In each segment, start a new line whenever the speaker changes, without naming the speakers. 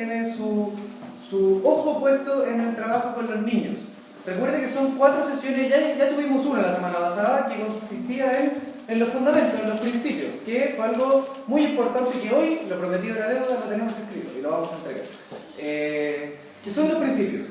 tiene su ojo puesto en el trabajo con los niños. Recuerde que son 4 sesiones, ya tuvimos una la semana pasada que consistía en los fundamentos, en los principios, que fue algo muy importante que hoy, lo prometido era deuda, lo tenemos escrito y lo vamos a entregar. Que son los principios.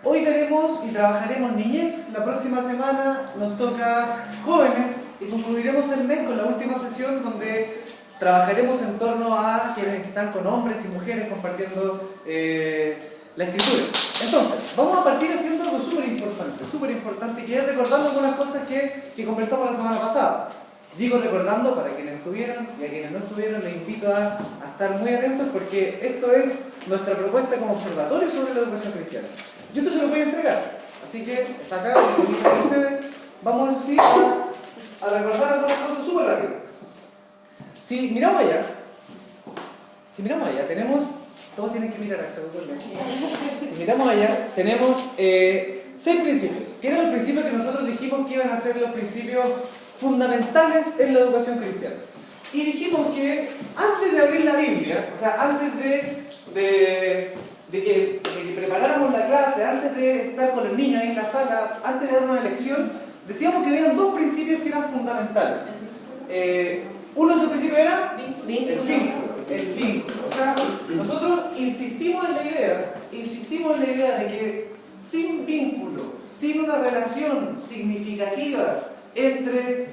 Hoy veremos y trabajaremos niñez, la próxima semana nos toca jóvenes y concluiremos el mes con la última sesión donde trabajaremos en torno a quienes están con hombres y mujeres compartiendo la escritura. Entonces, vamos a partir haciendo algo súper importante, que es recordando algunas cosas que conversamos la semana pasada. Digo recordando para quienes estuvieron y a quienes no estuvieron, les invito a estar muy atentos porque esto es nuestra propuesta como observatorio sobre la educación cristiana. Yo esto se lo voy a entregar, así que está acá, con ustedes. Vamos eso sí a recordar algunas cosas súper rápido. Si miramos allá, tenemos, todos tienen que mirar, si miramos allá, tenemos 6 principios, que eran los principios que nosotros dijimos que iban a ser los principios fundamentales en la educación cristiana. Y dijimos que antes de abrir la Biblia, o sea, antes de que preparáramos la clase, antes de estar con los niños ahí en la sala, antes de dar una lección, decíamos que habían 2 principios que eran fundamentales. Uno de esos principios era el vínculo. O sea, nosotros insistimos en la idea de que sin vínculo, sin una relación significativa entre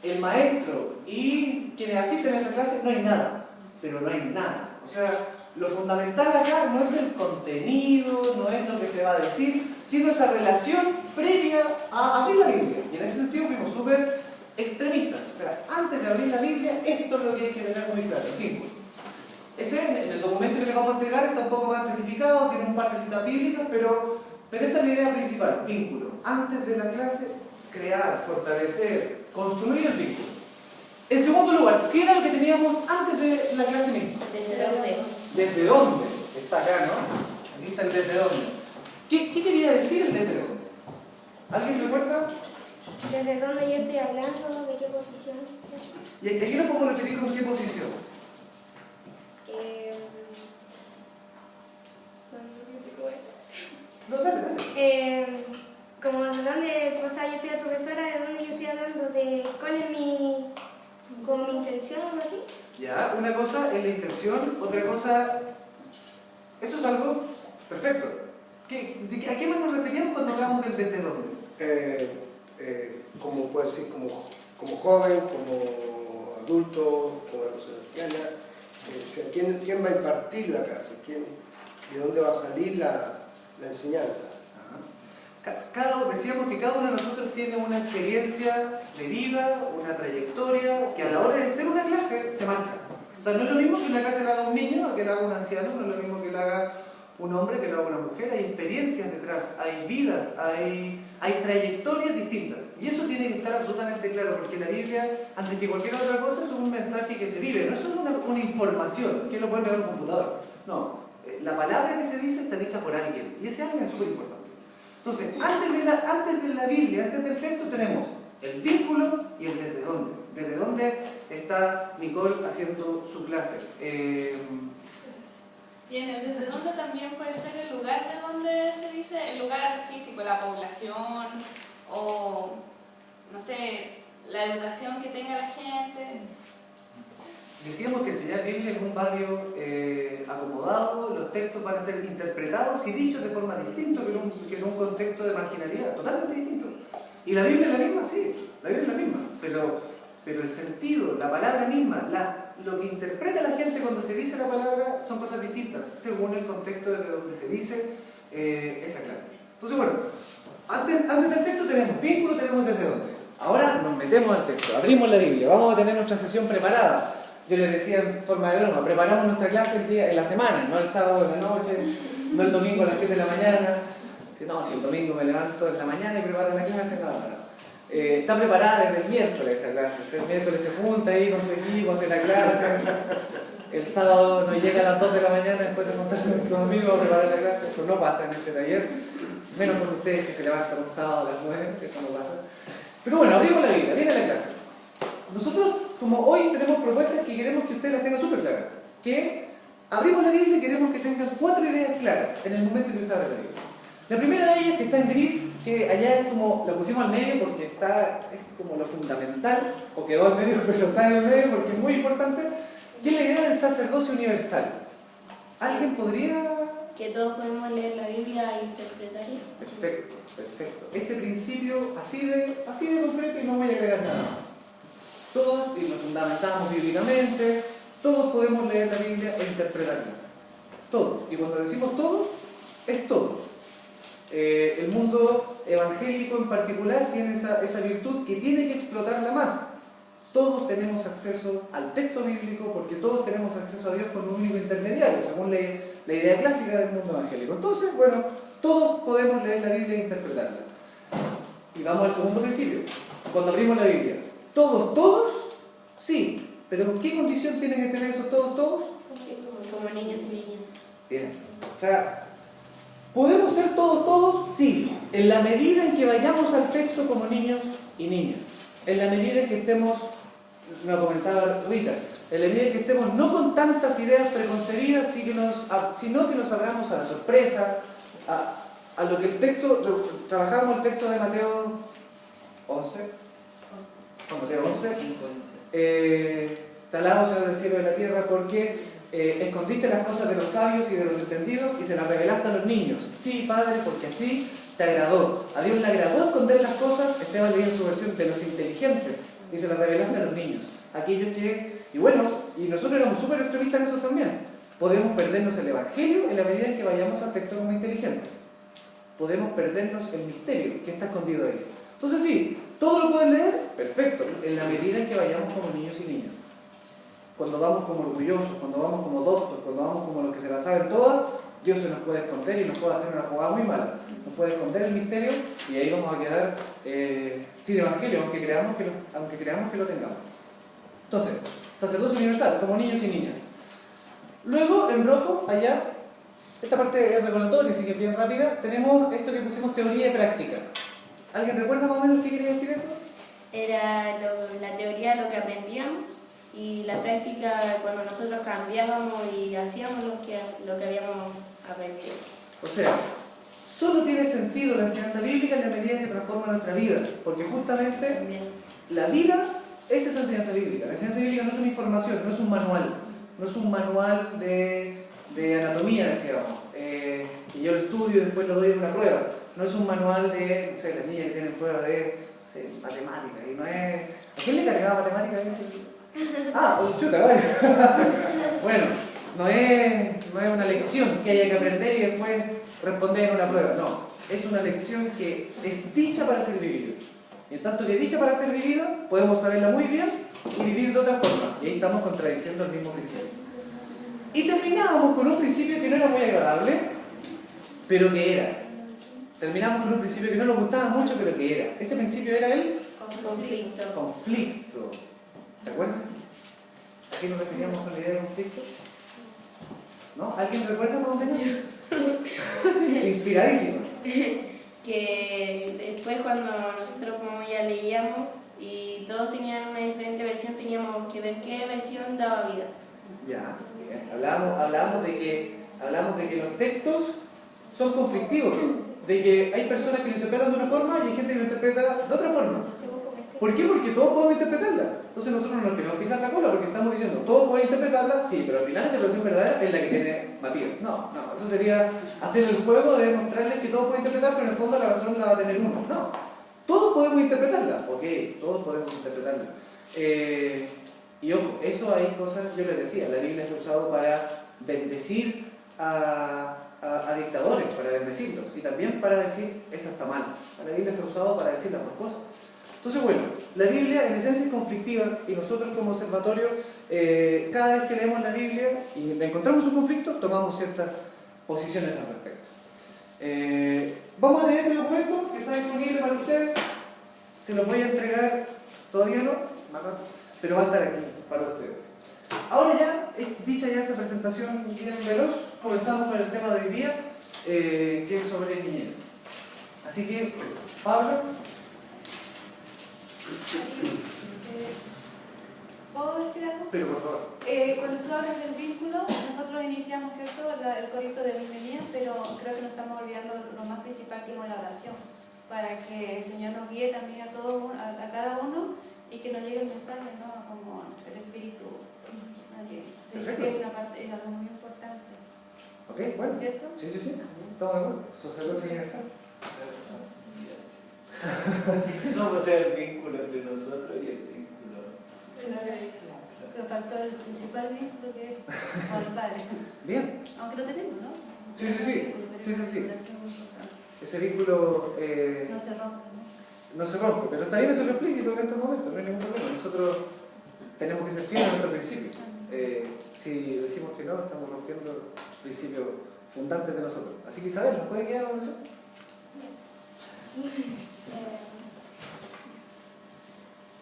el maestro y quienes asisten a esa clase, no hay nada. Pero no hay nada. O sea, lo fundamental acá no es el contenido, no es lo que se va a decir, sino esa relación previa a abrir la Biblia. Y en ese sentido fuimos súper extremistas. O sea, antes de abrir la Biblia, esto es lo que hay que tener muy claro, el vínculo. Ese, en el documento que les vamos a entregar, está un poco más especificado, tiene un par de citas bíblicas, pero esa es la idea principal, vínculo. Antes de la clase, crear, fortalecer, construir el vínculo. En segundo lugar, ¿qué era lo que teníamos antes de la clase misma?
¿Desde dónde?
¿Desde dónde? Está acá, ¿no? Aquí está el desde dónde. ¿Qué quería decir el desde dónde? ¿Alguien recuerda?
¿Desde dónde yo estoy hablando? ¿De qué posición?
¿Y a qué nos podemos referir con qué posición? No, dale.
Como de dónde, o sea, yo soy la profesora, ¿de dónde yo estoy hablando? ¿De cuál es mi intención o algo así?
Ya, una cosa es la intención, otra cosa... Eso es algo perfecto. ¿A qué nos referíamos cuando hablamos del desde dónde?
Como puede ser, como joven, como adulto, como una persona anciana. O sea, ¿quién va a impartir la clase? ¿De dónde va a salir la enseñanza?
Decíamos que cada uno de nosotros tiene una experiencia de vida, una trayectoria, que a la hora de hacer una clase se marca. O sea, no es lo mismo que una clase la haga un niño, a que la haga un anciano, no es lo mismo que la haga un hombre, que la haga una mujer. Hay experiencias detrás, hay vidas, hay trayectorias distintas. Y eso tiene que estar absolutamente claro, porque la Biblia, antes que cualquier otra cosa, es un mensaje que se vive, no es solo una información, que lo pueden ver en el computador. No, la palabra que se dice está dicha por alguien, y ese alguien es súper importante. Entonces, antes de la Biblia, antes del texto, tenemos el vínculo y el desde dónde. Desde dónde está Nicole haciendo su clase.
Bien, desde dónde también puede ser el lugar de donde se dice, el lugar físico, la población, o, no sé, la educación que tenga la gente.
Decíamos que enseñar Biblia en un barrio acomodado, los textos van a ser interpretados y dichos de forma distinta que en un contexto de marginalidad, totalmente distinto. ¿Y la Biblia es la misma? Sí, la Biblia es la misma, pero el sentido, la palabra misma, lo que interpreta la gente cuando se dice la palabra son cosas distintas, según el contexto desde donde se dice esa clase. Entonces, bueno, antes del texto tenemos vínculo, tenemos desde dónde. Ahora nos metemos al texto, abrimos la Biblia, vamos a tener nuestra sesión preparada. Yo les decía en forma de broma, preparamos nuestra clase en la semana, no el sábado en la noche, no el domingo a las 7 de la mañana. Si el domingo me levanto en la mañana y preparo la clase, no. Está preparada desde el miércoles esa clase. El miércoles se junta ahí con su equipo, hace la clase. El sábado no llega a las 2 de la mañana después de montarse con sus amigos a preparar la clase. Eso no pasa en este taller. Menos por ustedes que se levantan un sábado a las 9, eso no pasa. Pero bueno, abrimos la Biblia, viene la clase. Nosotros, como hoy tenemos propuestas que queremos que ustedes las tengan súper claras. Que abrimos la Biblia y queremos que tengan 4 ideas claras en el momento que usted abre la Biblia. La primera de ellas, que está en gris, que allá es como, la pusimos al medio porque es como lo fundamental, o quedó al medio pero está en el medio porque es muy importante, que es la idea del sacerdocio universal. ¿Alguien podría...?
Que todos podemos leer la Biblia e interpretarla.
Perfecto, perfecto. Ese principio así de completo y no voy a agregar nada más. Todos, y lo fundamentamos bíblicamente, todos podemos leer la Biblia e interpretarla. Todos. Y cuando decimos todos, es todos. El mundo evangélico en particular tiene esa virtud que tiene que explotarla más. Todos tenemos acceso al texto bíblico porque todos tenemos acceso a Dios con un único intermediario, según la idea clásica del mundo evangélico. Entonces, bueno, todos podemos leer la Biblia e interpretarla. Y vamos al segundo principio. Cuando abrimos la Biblia, ¿todos? Sí. ¿Pero con qué condición tienen que tener esos todos?
Como niños y niñas.
Bien. O sea, ¿podemos ser todos? Sí. En la medida en que vayamos al texto como niños y niñas. En la medida en que estemos, lo comentaba Rita, en la medida en que estemos no con tantas ideas preconcebidas, sino que nos abramos a la sorpresa, a lo que el texto, trabajamos el texto de Mateo 11, te alabo, Señor del cielo y de la tierra, porque escondiste las cosas de los sabios y de los entendidos y se las revelaste a los niños. Sí, Padre, porque así te agradó. A Dios le agradó esconder las cosas, Esteban leía en su versión, de los inteligentes, y se las revelaste a los niños. Aquellos que, y bueno, y nosotros éramos súper extremistas en eso también. Podemos perdernos el Evangelio en la medida en que vayamos al texto como inteligentes. Podemos perdernos el misterio que está escondido ahí. Entonces sí, ¿todo lo pueden leer? Perfecto, en la medida en que vayamos como niños y niñas. Cuando vamos como orgullosos, cuando vamos como doctos, cuando vamos como los que se las saben todas, Dios se nos puede esconder y nos puede hacer una jugada muy mala. Nos puede esconder el misterio y ahí vamos a quedar sin Evangelio, aunque creamos que lo tengamos. Entonces, sacerdocio universal, como niños y niñas. Luego, en rojo, allá, esta parte es recordatoria, así que bien rápida, tenemos esto que pusimos teoría y práctica. ¿Alguien recuerda más o menos qué quería decir eso?
Era la teoría lo que aprendíamos y la práctica cuando nosotros cambiábamos y hacíamos lo que habíamos aprendido.
O sea, solo tiene sentido la enseñanza bíblica en la medida en que transforma nuestra vida, porque justamente
También.
la vida es esa enseñanza bíblica. La enseñanza bíblica no es una información, no es un manual, no es un manual de anatomía, decíamos, que yo lo estudio y después lo doy en una prueba. No es un manual de, no sé, las niñas que tienen pruebas de matemática, y no es... ¿A quién le cargaba matemática? Ah, pues chuta, vale. Bueno, no es una lección que haya que aprender y después responder en una prueba, no. Es una lección que es dicha para ser vivida. Y en tanto que dicha para ser vivida, podemos saberla muy bien y vivir de otra forma. Y ahí estamos contradiciendo el mismo principio. Y terminábamos con un principio que no era muy agradable, pero que era. Terminamos con un principio que no nos gustaba mucho, pero que era. Ese principio era el conflicto. ¿De acuerdo? ¿A qué nos referíamos con la idea de conflicto? ¿No? ¿Alguien recuerda más o menos? Inspiradísimo.
Que después cuando nosotros como ya leíamos y todos tenían una diferente versión, teníamos que ver qué versión daba vida.
Ya, bien. Hablamos de que los textos son conflictivos, de que hay personas que lo interpretan de una forma y hay gente que lo interpreta de otra forma. ¿Por qué? Porque todos podemos interpretarla. Entonces nosotros no nos queremos pisar la cola porque estamos diciendo, todos pueden interpretarla, sí, pero al final la interpretación verdadera es la que tiene Matías. No, eso sería hacer el juego de demostrarles que todos pueden interpretar, pero en el fondo la razón la va a tener uno. No, todos podemos interpretarla. Ok, todos podemos interpretarla. Y ojo, eso hay cosas, yo les decía, la Biblia se ha usado para bendecir a dictadores, para bendecirlos, y también para decir, esa está mal. La Biblia se ha usado para decir las dos cosas. Entonces, bueno, la Biblia en esencia es conflictiva y nosotros como observatorio, cada vez que leemos la Biblia y le encontramos un conflicto, tomamos ciertas posiciones al respecto. Vamos a leer este documento que está disponible para ustedes. Se los voy a entregar, todavía no, pero va a estar aquí para ustedes. Ahora ya, dicha ya esa presentación bien veloz, comenzamos con el tema de hoy día, que es sobre niñez. Así que, Pablo.
¿Puedo decir algo?
Pero por favor.
Cuando tú hablas del vínculo, nosotros iniciamos, ¿cierto?, el corito de bienvenida, pero creo que nos estamos olvidando lo más principal, que es la oración, para que el Señor nos guíe también a cada uno y que nos llegue el mensaje, ¿no?, como el Espíritu nos llegue. Sí,
Perfecto.
es algo muy importante.
Ok, bueno.
¿Cierto?
Sí, sí, sí. Estamos de acuerdo. Sacerdocio universal.
No puede ser el vínculo entre nosotros y el vínculo.
Pero faltó el principal vínculo, que es con el Padre.
Bien.
Aunque lo tenemos, ¿no?
Sí, sí, sí. Sí, sí, sí.
Una relación muy importante.
Ese vínculo
No se rompe, ¿no?
no se rompe, pero está bien hacerlo explícito en estos momentos, no hay ningún problema. Nosotros tenemos que ser fieles a nuestro principio. Si decimos que no, estamos rompiendo principios fundantes de nosotros. Así que Isabel, ¿nos puede quedar una oración?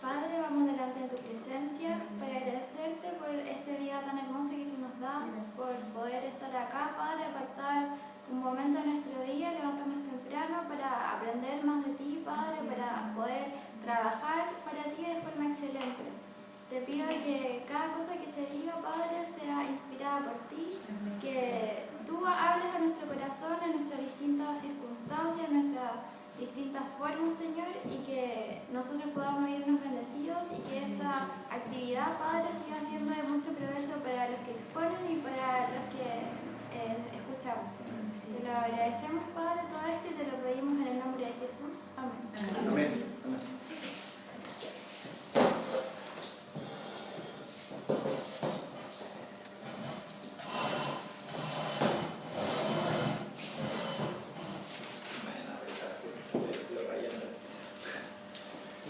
Padre, vamos delante de tu presencia para agradecerte por este día tan hermoso que tú nos das, por poder estar acá, Padre, apartar un momento de nuestro día, levantarnos temprano para aprender más de ti, Padre, para poder trabajar para ti de forma excelente. Te pido que cada cosa que se diga, Padre, sea inspirada por ti, que tú hables a nuestro corazón en nuestras distintas circunstancias, en nuestras distintas formas, Señor, y que nosotros podamos irnos bendecidos y que esta actividad, Padre, siga siendo de mucho provecho para los que exponen y para los que escuchamos. Te lo agradecemos, Padre, todo esto y te lo pedimos en el nombre de Jesús. Amén.
Amén. Amén.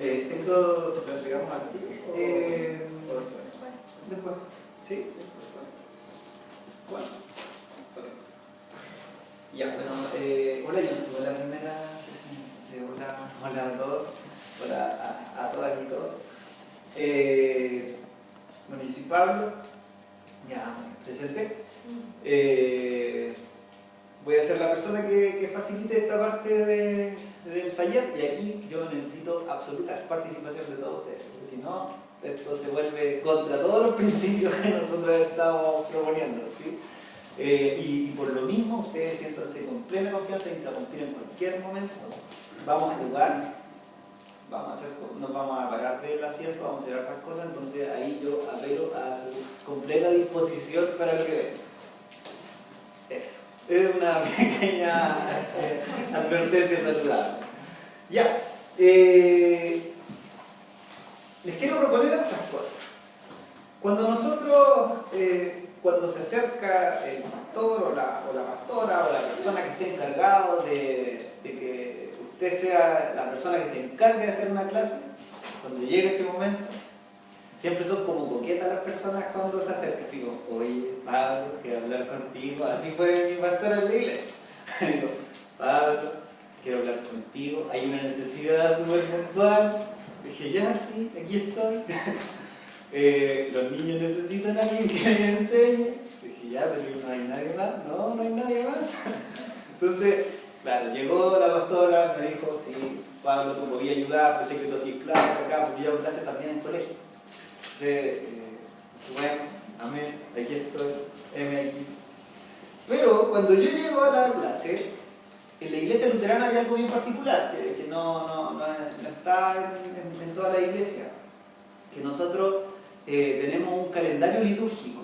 Esto se lo entregamos a ti.
Después.
¿Sí? Bueno. Ya, bueno, hola, yo no tuve la primera sesión, entonces hola a todos, hola a todas y todos. Bueno, yo soy Pablo, ya me presenté. Voy a ser la persona que facilite esta parte del taller y aquí yo necesito absoluta participación de todos ustedes, porque si no, esto se vuelve contra todos los principios que nosotros estamos proponiendo, ¿sí? Y por lo mismo, ustedes siéntanse con plena confianza de interrumpir en cualquier momento. Vamos a jugar, nos vamos a parar del asiento, vamos a hacer otras cosas, entonces ahí yo apelo a su completa disposición para lo que venga. Eso. Es una pequeña advertencia saludable. Ya. Les quiero proponer otras cosas. Cuando nosotros, cuando se acerca el pastor o la pastora o la persona que esté encargado de que usted sea la persona que se encargue de hacer una clase, cuando llegue ese momento, siempre son como coquetas las personas cuando se acercan, así como, oye, Pablo, quiero hablar contigo. Así fue mi pastor en la iglesia. Digo, Pablo, quiero hablar contigo, hay una necesidad súper puntual. Dije, ya, sí, aquí estoy. Los niños necesitan a alguien que les enseñe. Dije, ya, pero no hay nadie más. No, no hay nadie más. Entonces, claro, llegó la pastora, me dijo, sí, Pablo, tú podías ayudar, pero sé que tú hacías clases acá, porque yo hago clases también en colegio. Entonces, bueno, amén, aquí estoy, heme aquí. Pero cuando yo llego a la clase, en la iglesia luterana hay algo bien particular, que no está en toda la iglesia, que nosotros tenemos un calendario litúrgico.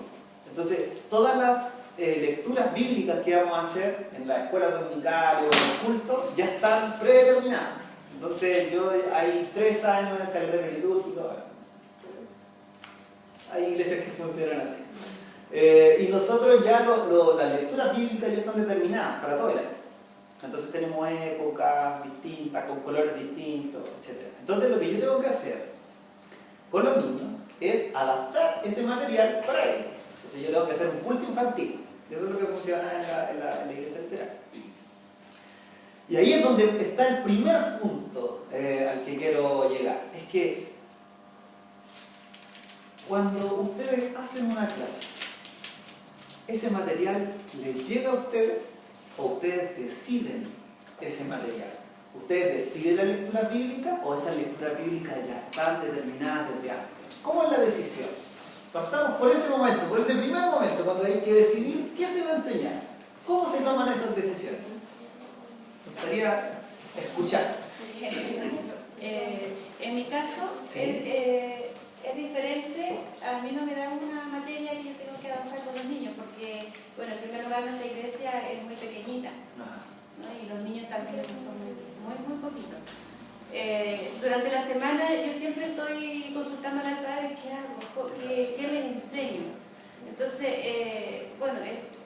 Entonces, todas las lecturas bíblicas que vamos a hacer en la escuela dominical o en el culto ya están predeterminadas. Entonces, hay 3 años en el calendario litúrgico. Hay iglesias que funcionan así. Y nosotros ya las lecturas bíblicas ya están determinadas para todo el año. Entonces tenemos épocas distintas, con colores distintos, etc. Entonces lo que yo tengo que hacer con los niños es adaptar ese material para ellos. Entonces yo tengo que hacer un culto infantil. Eso es lo que funciona en la iglesia luterana. Y ahí es donde está el primer punto al que quiero llegar. Es que cuando ustedes hacen una clase, ese material les llega a ustedes o ustedes deciden ese material. ¿Ustedes deciden la lectura bíblica o esas lecturas bíblicas ya están determinadas desde antes? ¿Cómo es la decisión? Partamos por ese momento, por ese primer momento, cuando hay que decidir qué se va a enseñar. ¿Cómo se toman esas decisiones? Me gustaría escuchar.
En mi caso,
Sí.
es diferente. A mí no me dan una materia que yo tengo que avanzar con los niños, porque, bueno, en primer lugar, nuestra iglesia es muy pequeñita, ¿no? Y los niños también son muy poquitos. Durante la semana yo siempre estoy consultando al padre qué hago, qué les enseño. Entonces, bueno,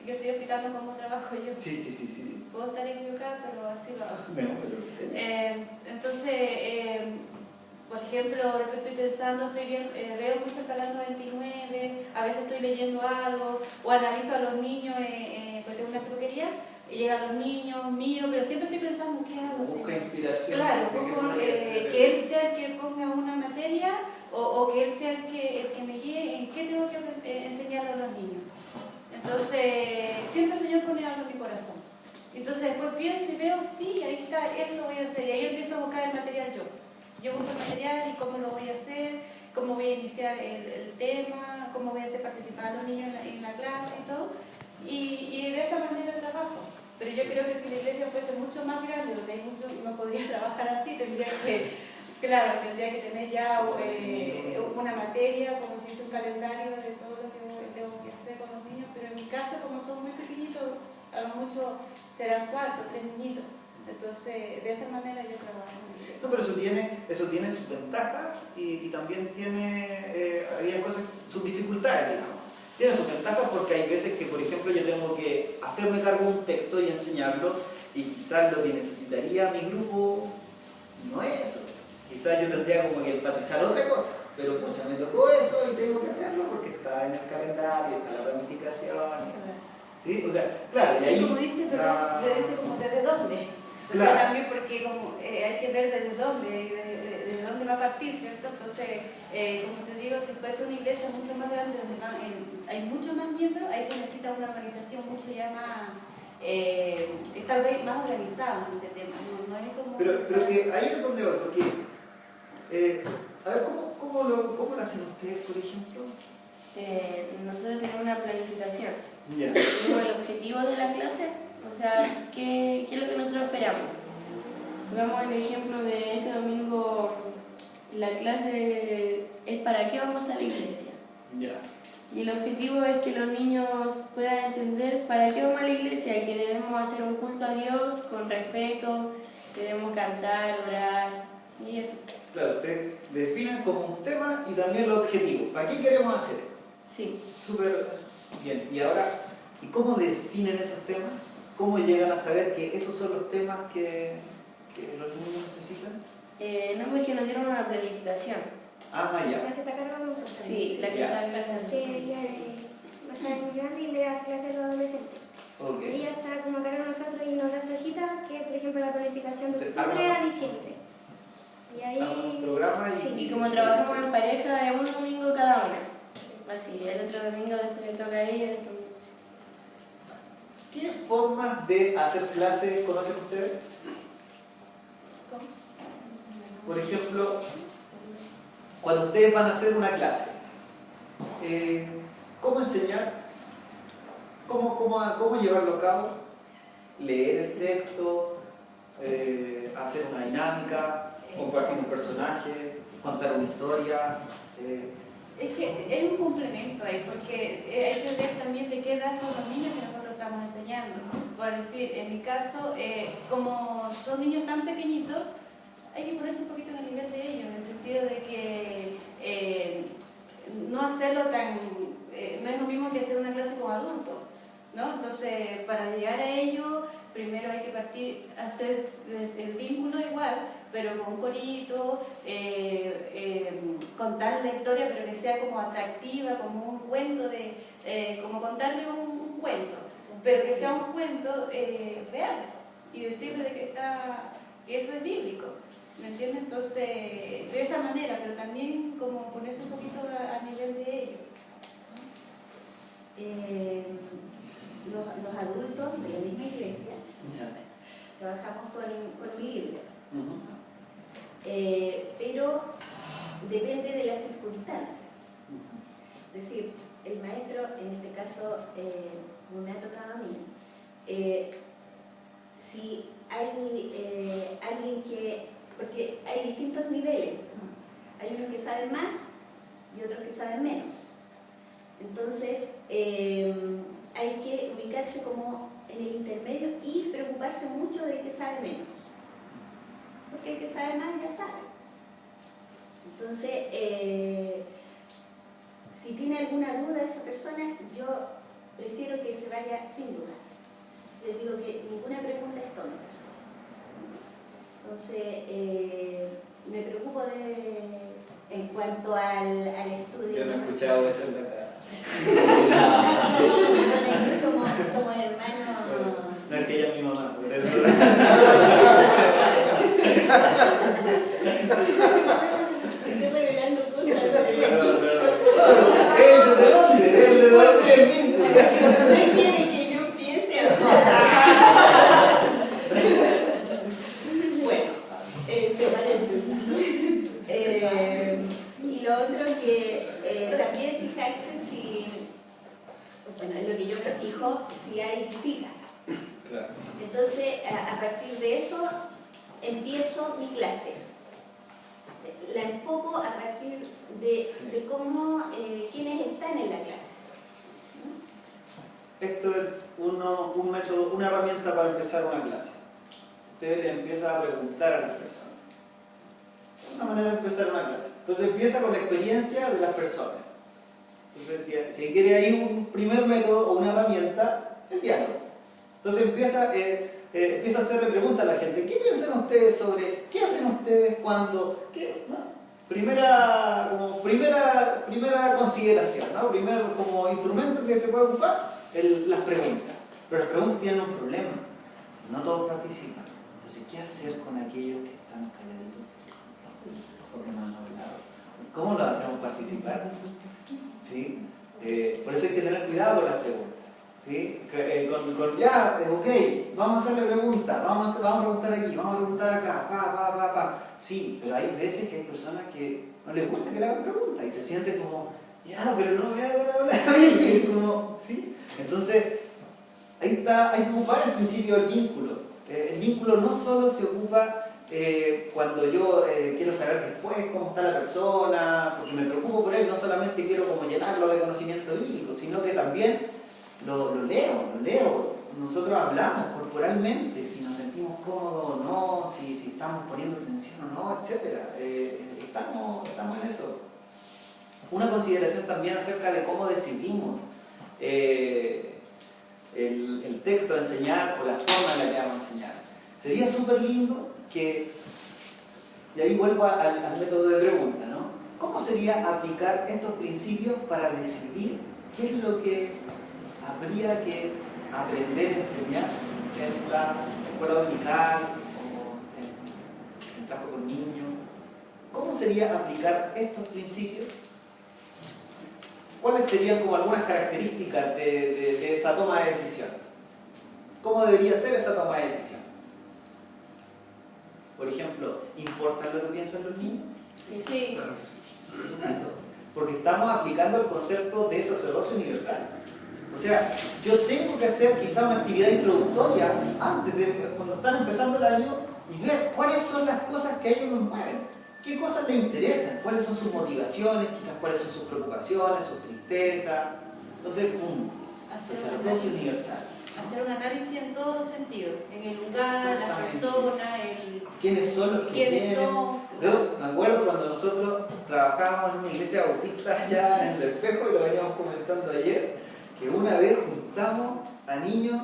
yo estoy explicando cómo trabajo yo.
Sí.
Puedo estar equivocada, pero así lo hago.
No, pero...
Entonces, por ejemplo, lo que estoy pensando, leo mucho el canal 99, a veces estoy leyendo algo, o analizo a los niños, pues tengo una peluquería, y llegan los niños, miro, pero siempre estoy pensando, ¿qué hago?
Busca inspiración.
Claro, que él sea el que ponga una materia, o que él sea el que me guíe en qué tengo que enseñar a los niños. Entonces, siempre el Señor pone algo en mi corazón. Entonces, después pienso y veo, sí, ahí está, eso voy a hacer. Y ahí empiezo a buscar el material yo. Yo busco el material y cómo lo voy a hacer, cómo voy a iniciar el tema, cómo voy a hacer participar a los niños en la clase y todo. Y de esa manera trabajo. Pero yo creo que si la iglesia fuese mucho más grande, donde hay mucho, no podría trabajar así, tendría que tener ya una materia, como si es un calendario de todo lo que tengo que hacer con los niños. Pero en mi caso, como son muy pequeñitos, a lo mucho serán 4 o 3 niñitos. Entonces, de esa manera yo trabajo en la iglesia.
No, pero eso tiene sus ventajas y también tiene hay cosas, sus dificultades, digamos. Tiene sus ventajas porque hay veces que, por ejemplo, yo tengo que hacerme cargo de un texto y enseñarlo, y quizás lo que necesitaría mi grupo no es eso. Quizás yo tendría como que enfatizar otra cosa, pero pucha, me tocó eso y tengo que hacerlo porque está en el calendario, está la planificación. ¿Sí? O sea, claro, y ahí...
Como dice, pero dice como desde dónde.
Claro.
También porque como, hay que ver desde dónde va a partir, ¿cierto? Entonces, como te digo, si fuese una iglesia mucho más grande, donde hay muchos más miembros, ahí se necesita una organización mucho ya más, tal vez más organizada en ese tema. No es como...
Pero que ahí es donde voy, porque... a ver, ¿cómo lo hacen ustedes, por ejemplo?
Nosotros tenemos una planificación.
Ya.
Tenemos el objetivo de la clase, o sea, ¿qué es lo que nosotros esperamos? Pongamos el ejemplo de este domingo, la clase es para qué vamos a la iglesia.
Ya.
Y el objetivo es que los niños puedan entender para qué vamos a la iglesia y que debemos hacer un culto a Dios con respeto, debemos cantar, orar y eso.
Claro, ustedes definen como un tema y también los objetivos. ¿Para qué queremos hacer?
Sí.
Súper bien. Y ahora, ¿y cómo definen esos temas? ¿Cómo llegan a saber que esos son los temas que los niños necesitan?
No, pues que nos dieron una planificación.
Ah, ya.
La que está cargando nosotros.
Sí, la que
Ya.
está acá.
Que ella va a ser muy grande y le hace clase a los adolescentes.
Ok.
Ella está como a cargo de nosotros y nos da esta hojita, que por ejemplo la planificación de
Se
octubre
arma-
a diciembre. Y ahí...
Arman un programa y...
Sí.
Y como trabajamos en pareja, es un domingo cada una. Así, el otro domingo después le toca a ella. Entonces...
¿Qué formas de hacer clases conocen ustedes?
¿Cómo?
Por ejemplo, cuando ustedes van a hacer una clase, ¿cómo enseñar? ¿Cómo llevarlo a cabo? ¿Leer el texto? ¿Hacer una dinámica? ¿Compartir un personaje? ¿Contar una historia?
Es que es un complemento ahí, porque hay que ver también de qué edad son los niños que nosotros estamos enseñando. Por decir, en mi caso, como son niños tan pequeñitos, hay que ponerse un poquito en el nivel de ellos, en el sentido de que no hacerlo tan... no es lo mismo que hacer una clase con adultos, ¿no? Entonces, para llegar a ello, primero hay que partir, hacer el vínculo igual, pero con un corito, contar la historia, pero que sea como atractiva, como un cuento, como contarle un cuento, pero que sea un cuento real, y decirle de que eso es bíblico, ¿me entiendes? Entonces, de esa manera, pero también como ponerse un poquito a nivel de ellos.
Los adultos de la misma iglesia trabajamos con mi libro. Pero depende de las circunstancias. Es decir, el maestro, en este caso, como me ha tocado a mí, si hay alguien que, porque hay distintos niveles, hay unos que saben más y otros que saben menos. Entonces, hay que ubicarse como en el intermedio y preocuparse mucho del que sabe menos. Porque el que sabe más ya sabe. Entonces, si tiene alguna duda esa persona, yo prefiero que se vaya sin dudas. Les digo que ninguna pregunta es tonta. Entonces, me preocupo en cuanto al estudio.
Yo no he escuchado eso en la casa.
Somos hermanos.
No es que ella es mi mamá, por eso.
Estoy revelando cosas.
¿El de dónde? ¿El de dónde? El mismo.
¿Usted quiere que yo piense Bueno, entre paréntesis. Y lo otro que también fijarse si, bueno, es lo que yo me fijo, si hay visita.
Claro.
Entonces, a partir de eso, empiezo mi clase. La enfoco a partir de cómo, quiénes están en la clase.
Esto es un método, una herramienta para empezar una clase. Usted le empieza a preguntar a las personas. Una manera de empezar una clase. Entonces empieza con la experiencia de las personas. Entonces, si quiere ahí un primer método o una herramienta, el diálogo. Entonces empieza a hacerle preguntas a la gente. ¿Qué piensan ustedes sobre qué hacen ustedes cuando? ¿Qué? ¿No? Primera consideración, ¿no? Primer como instrumento que se puede ocupar, las preguntas. Pero las preguntas tienen un problema. No todos participan. Entonces, ¿qué hacer con aquellos que están calladitos? Porque no han hablado. ¿Cómo los hacemos participar? ¿Sí? Por eso hay que tener cuidado con las preguntas. ¿Sí? Ok, vamos a hacerle preguntas, vamos a preguntar aquí, vamos a preguntar acá, Sí, pero hay veces que hay personas que no les gusta que le hagan preguntas y se sienten como, pero no me voy a hablar a mí, como, ¿sí? Entonces, ahí está, hay que ocupar el principio del vínculo. El vínculo no solo se ocupa cuando yo quiero saber después cómo está la persona, porque me preocupo por él, no solamente quiero como llenarlo de conocimiento bíblico, sino que también lo leo. Nosotros hablamos corporalmente, si nos sentimos cómodos o no, si estamos poniendo atención o no, etc. Estamos en eso. Una consideración también acerca de cómo decidimos el texto a enseñar o la forma en la que vamos a enseñar. Sería súper lindo que, y ahí vuelvo al método de pregunta, ¿no? ¿Cómo sería aplicar estos principios para decidir qué es lo que habría que aprender a enseñar en la escuela dominical o en el trabajo con niños? ¿Cómo sería aplicar estos principios? ¿Cuáles serían como algunas características de esa toma de decisión? ¿Cómo debería ser esa toma de decisión? Por ejemplo, ¿importa lo que piensan los niños?
Sí.
Porque estamos aplicando el concepto de sacerdocio universal. O sea, yo tengo que hacer quizá una actividad introductoria antes de cuando están empezando el año y ver cuáles son las cosas que a ellos nos mueven, qué cosas les interesan, cuáles son sus motivaciones, quizás cuáles son sus preocupaciones, sus tristezas. Entonces, sacerdocio universal.
Hacer un análisis en todos los sentidos, en el lugar, la persona,
¿Quiénes son los que vienen? Yo me acuerdo cuando nosotros trabajábamos en una iglesia bautista allá en el Espejo, y lo veníamos comentando ayer, que una vez juntamos a niños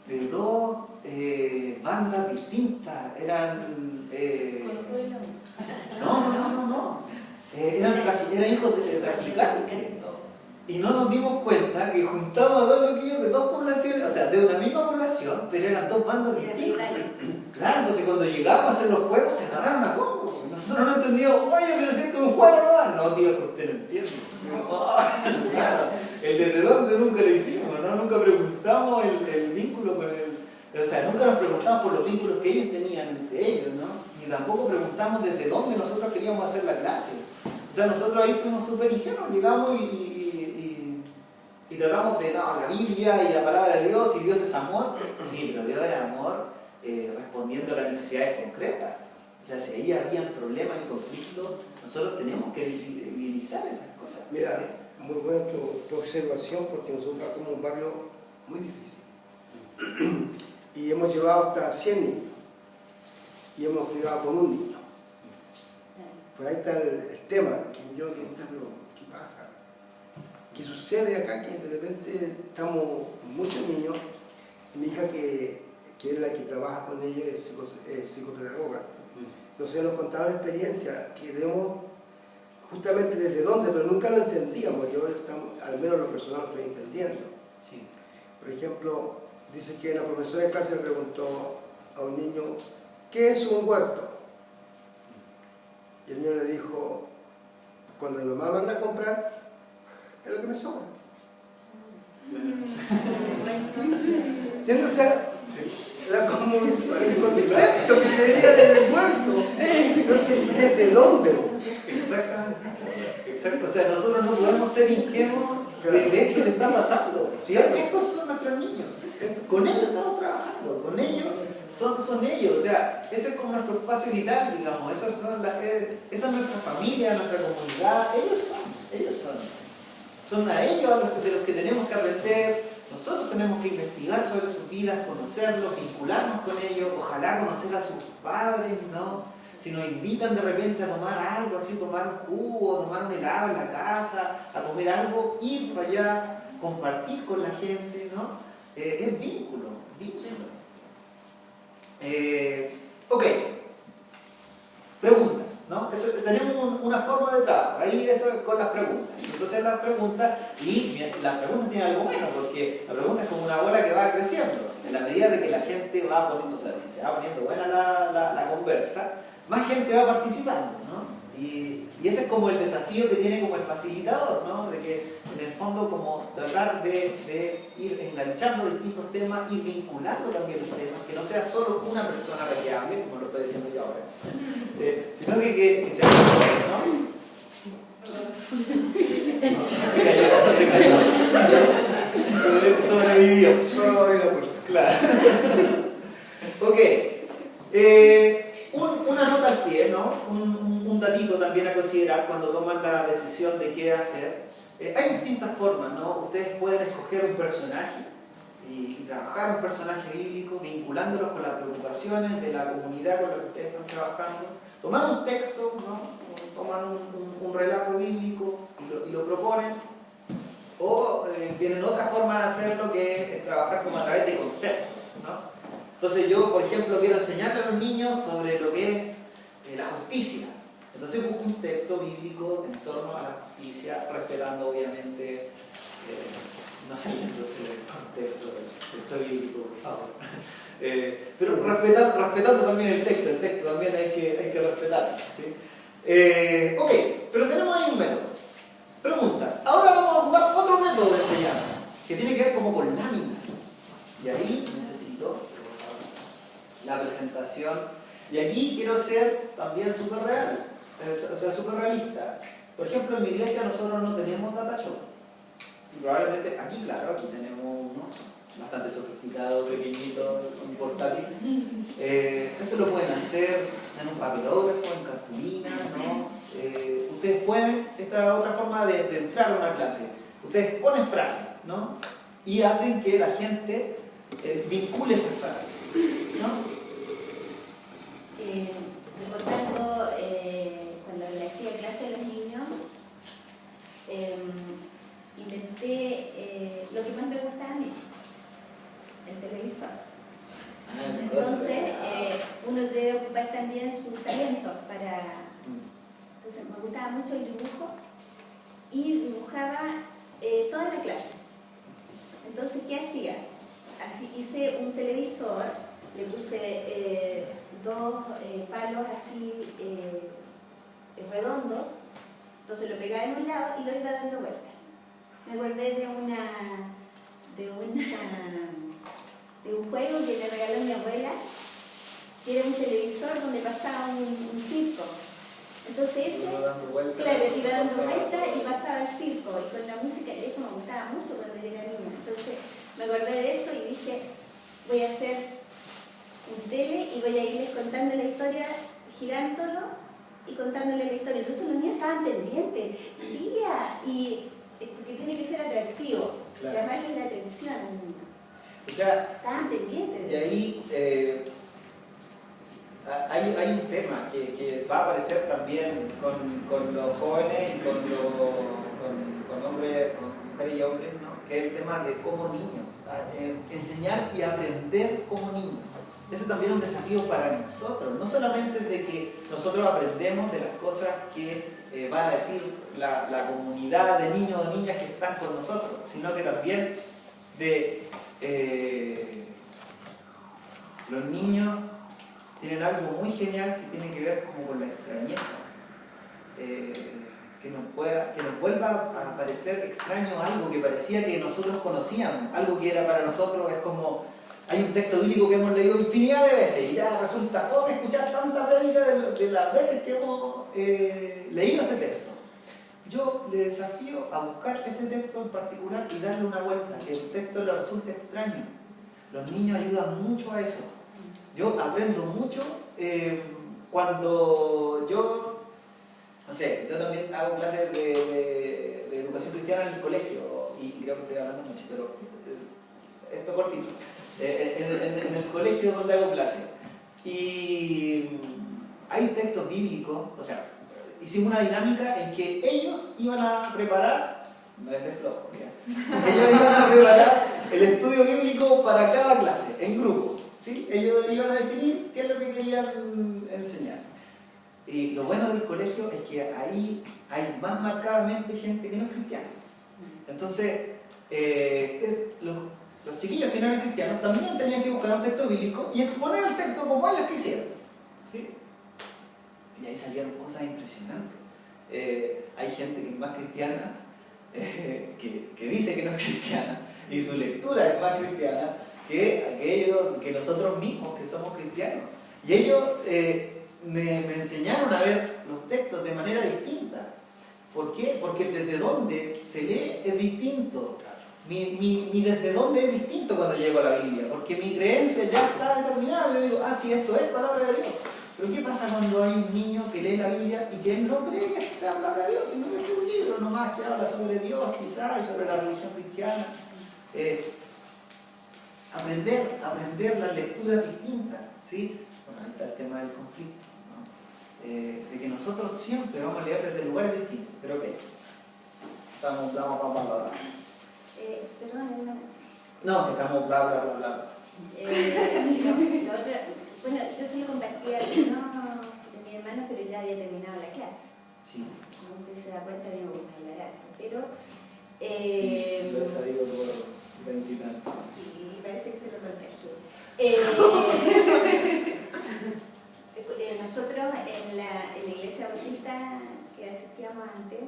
de dos bandas distintas. Eran... No. Eran hijos de traficantes. Y no nos dimos cuenta que juntamos a dos loquillos de dos poblaciones, o sea, de una misma población, pero eran dos bandas distintas. Claro, entonces cuando llegamos a hacer los juegos se agarraron a combos. Nosotros no entendíamos, oye, pero si esto es un juego nomás. No, tío, que usted no entiende. Claro, el desde dónde nunca lo hicimos, ¿no? Nunca preguntamos el vínculo con el... O sea, nunca nos preguntamos por los vínculos que ellos tenían entre ellos, ¿no? Ni tampoco preguntamos desde dónde nosotros queríamos hacer la clase. O sea, nosotros ahí fuimos súper ingenuos, llegamos y tratamos de, no, la Biblia y la palabra de Dios, y Dios es amor. Sí, pero Dios es amor respondiendo a las necesidades concretas. O sea, si ahí habían problemas y conflictos, nosotros tenemos que visibilizar esas cosas.
Mira, muy buena tu observación, porque nosotros trabajamos en un barrio muy difícil. Y hemos llevado hasta 100 niños. Y hemos cuidado con un niño. Por ahí está el tema, que yo digo, ¿qué pasa? ¿Qué sucede acá? Que de repente estamos con muchos niños. Mi hija, que es la que trabaja con ellos, es psicopedagoga. Entonces nos contaba una experiencia que vemos justamente desde dónde, pero nunca lo entendíamos. Yo, al menos lo personal, lo estoy entendiendo.
Sí.
Por ejemplo, dice que la profesora de clase le preguntó a un niño, ¿qué es un huerto? Y el niño le dijo, cuando mi mamá manda a comprar, es lo que me sobra. ¿Entiendes? O sea, el concepto que tenía del huerto. Entonces, ¿desde dónde?
Exacto. O sea, nosotros no podemos ser ingenuos de esto que está pasando. ¿Sí? Estos son nuestros niños. Con ellos estamos trabajando. Con ellos son ellos. O sea, ese es como nuestro espacio vital, digamos. Esa es nuestra familia, nuestra comunidad. Ellos son. Son a ellos de los que tenemos que aprender. Nosotros tenemos que investigar sobre sus vidas, conocerlos, vincularnos con ellos, ojalá conocer a sus padres, ¿no? Si nos invitan de repente a tomar algo, así, tomar un jugo, tomar un helado en la casa, a comer algo, ir para allá, compartir con la gente, ¿no? Es vínculo. Ok. Preguntas, ¿no? Tenemos una forma de trabajo, ahí eso es con las preguntas. Entonces las preguntas, y las preguntas tienen algo bueno, porque la pregunta es como una bola que va creciendo. En la medida de que la gente va poniendo, o sea, si se va poniendo buena la conversa, más gente va participando, ¿no? Y ese es como el desafío que tiene como el facilitador, ¿no? De que en el fondo como tratar de ir enganchando distintos temas, ir vinculando también los temas, que no sea solo una persona la que hable, como lo estoy diciendo yo ahora, sino que sea ¿no? No se cayó. Sobrevivió.
Solo abrir la puerta.
Claro. Ok. Una nota al pie, ¿no? Un datito también a considerar cuando toman la decisión de qué hacer. Hay distintas formas, ¿no? Ustedes pueden escoger un personaje y trabajar un personaje bíblico, vinculándolos con las preocupaciones de la comunidad con la que ustedes están trabajando. Tomar un texto, ¿no? Toman un relato bíblico y lo proponen. O tienen otra forma de hacerlo, que es trabajar como a través de conceptos, ¿no? Entonces yo, por ejemplo, quiero enseñarle a los niños sobre lo que es la justicia. Entonces busco un texto bíblico en torno a la justicia, respetando obviamente, no saliéndose del contexto del texto bíblico, por favor. Pero respetando también el texto también hay que respetarlo, ¿sí? Ok, pero tenemos ahí un método. Preguntas. Ahora vamos a jugar otro método de enseñanza, que tiene que ver como con láminas. Y ahí necesito la presentación. Y aquí quiero ser también súper real, o sea, súper realista. Por ejemplo, en mi iglesia nosotros no tenemos data show. Y probablemente aquí, claro, aquí tenemos uno bastante sofisticado, pequeñito, un portátil. Esto lo pueden hacer en un papelógrafo, en cartulina, ¿no? Ustedes pueden, esta otra forma de entrar a una clase, ustedes ponen frases, ¿no? Y hacen que la gente vincule esas frases, ¿no?
Recordando cuando le hacía clase a los niños, inventé lo que más me gustaba a mí, el televisor. Entonces, uno debe ocupar también sus talentos para... Entonces, me gustaba mucho el dibujo y dibujaba toda la clase. Entonces, ¿qué hacía? Así hice un televisor, le puse dos palos así redondos, entonces lo pegaba en un lado y lo iba dando vueltas. Me acordé de un juego que me regaló mi abuela, que era un televisor donde pasaba un circo. Entonces ese,
Uno dando vueltas,
claro, iba dando
pasaba
vueltas
todo.
y pasaba el circo. Y con la música, eso me gustaba mucho cuando yo era niña. Entonces me acordé de eso y dije, voy a hacer un tele y voy a irles contando la historia, girándolo y contándole la historia. Entonces los niños estaban pendientes, y porque tiene que ser atractivo,
Claro.
llamarles la atención al niño.
O sea,
Estaban pendientes
y
de eso.
ahí hay un tema que va a aparecer también con los jóvenes y con hombres, con mujeres y hombres, ¿no? Que es el tema de como niños, enseñar y aprender como niños. Ese también es un desafío para nosotros, no solamente de que nosotros aprendemos de las cosas que va a decir la comunidad de niños o niñas que están con nosotros, sino que también de los niños tienen algo muy genial que tiene que ver como con la extrañeza, que nos vuelva a parecer extraño algo que parecía que nosotros conocíamos, algo que era para nosotros, es como, hay un texto bíblico que hemos leído infinidad de veces y ya resulta fome escuchar tanta prédica de las veces que hemos leído ese texto. Yo le desafío a buscar ese texto en particular y darle una vuelta, que el texto le resulte extraño. Los niños ayudan mucho a eso. Yo aprendo mucho cuando yo, no sé, yo también hago clases de educación cristiana en el colegio, y creo que estoy hablando mucho, pero esto cortito. En el colegio donde hago clases. Y hay textos bíblicos, o sea, hicimos una dinámica en que ellos iban a preparar, no es de flojo, ya. Ellos iban a preparar el estudio bíblico para cada clase, en grupo. ¿Sí? Ellos iban a definir qué es lo que querían enseñar. Y lo bueno del colegio es que ahí hay más marcadamente gente que no es cristiana. Entonces, los chiquillos que no eran cristianos también tenían que buscar un texto bíblico y exponer el texto como ellos quisieran. ¿Sí? Y ahí salían cosas impresionantes. Hay gente que es más cristiana, que dice que no es cristiana, y su lectura es más cristiana que nosotros mismos que somos cristianos. Y ellos me enseñaron a ver los textos de manera distinta. ¿Por qué? Porque desde donde se lee es distinto. Mi desde dónde es distinto cuando llego a la Biblia, porque mi creencia ya está determinada. Yo digo, sí, esto es palabra de Dios. Pero ¿qué pasa cuando hay un niño que lee la Biblia y que él no cree que esto sea palabra de Dios, sino que es un libro nomás que habla sobre Dios quizás y sobre la religión cristiana? Aprender las lecturas distintas, ¿sí? Bueno, ahí está el tema del conflicto, ¿no? De que nosotros siempre vamos a leer desde lugares distintos, pero ¿qué? Estamos bla bla bla bla bla.
Perdón,
No, que estamos bla bla bla bla.
La otra, bueno, yo solo compartía de mi hermano, pero ya había terminado la clase.
Sí.
Como usted se da cuenta, a mí me gusta hablar harto, pero
Sí, lo he sabido por 20 años.
sí, parece que se lo contagié. Nosotros en la iglesia bautista que asistíamos antes,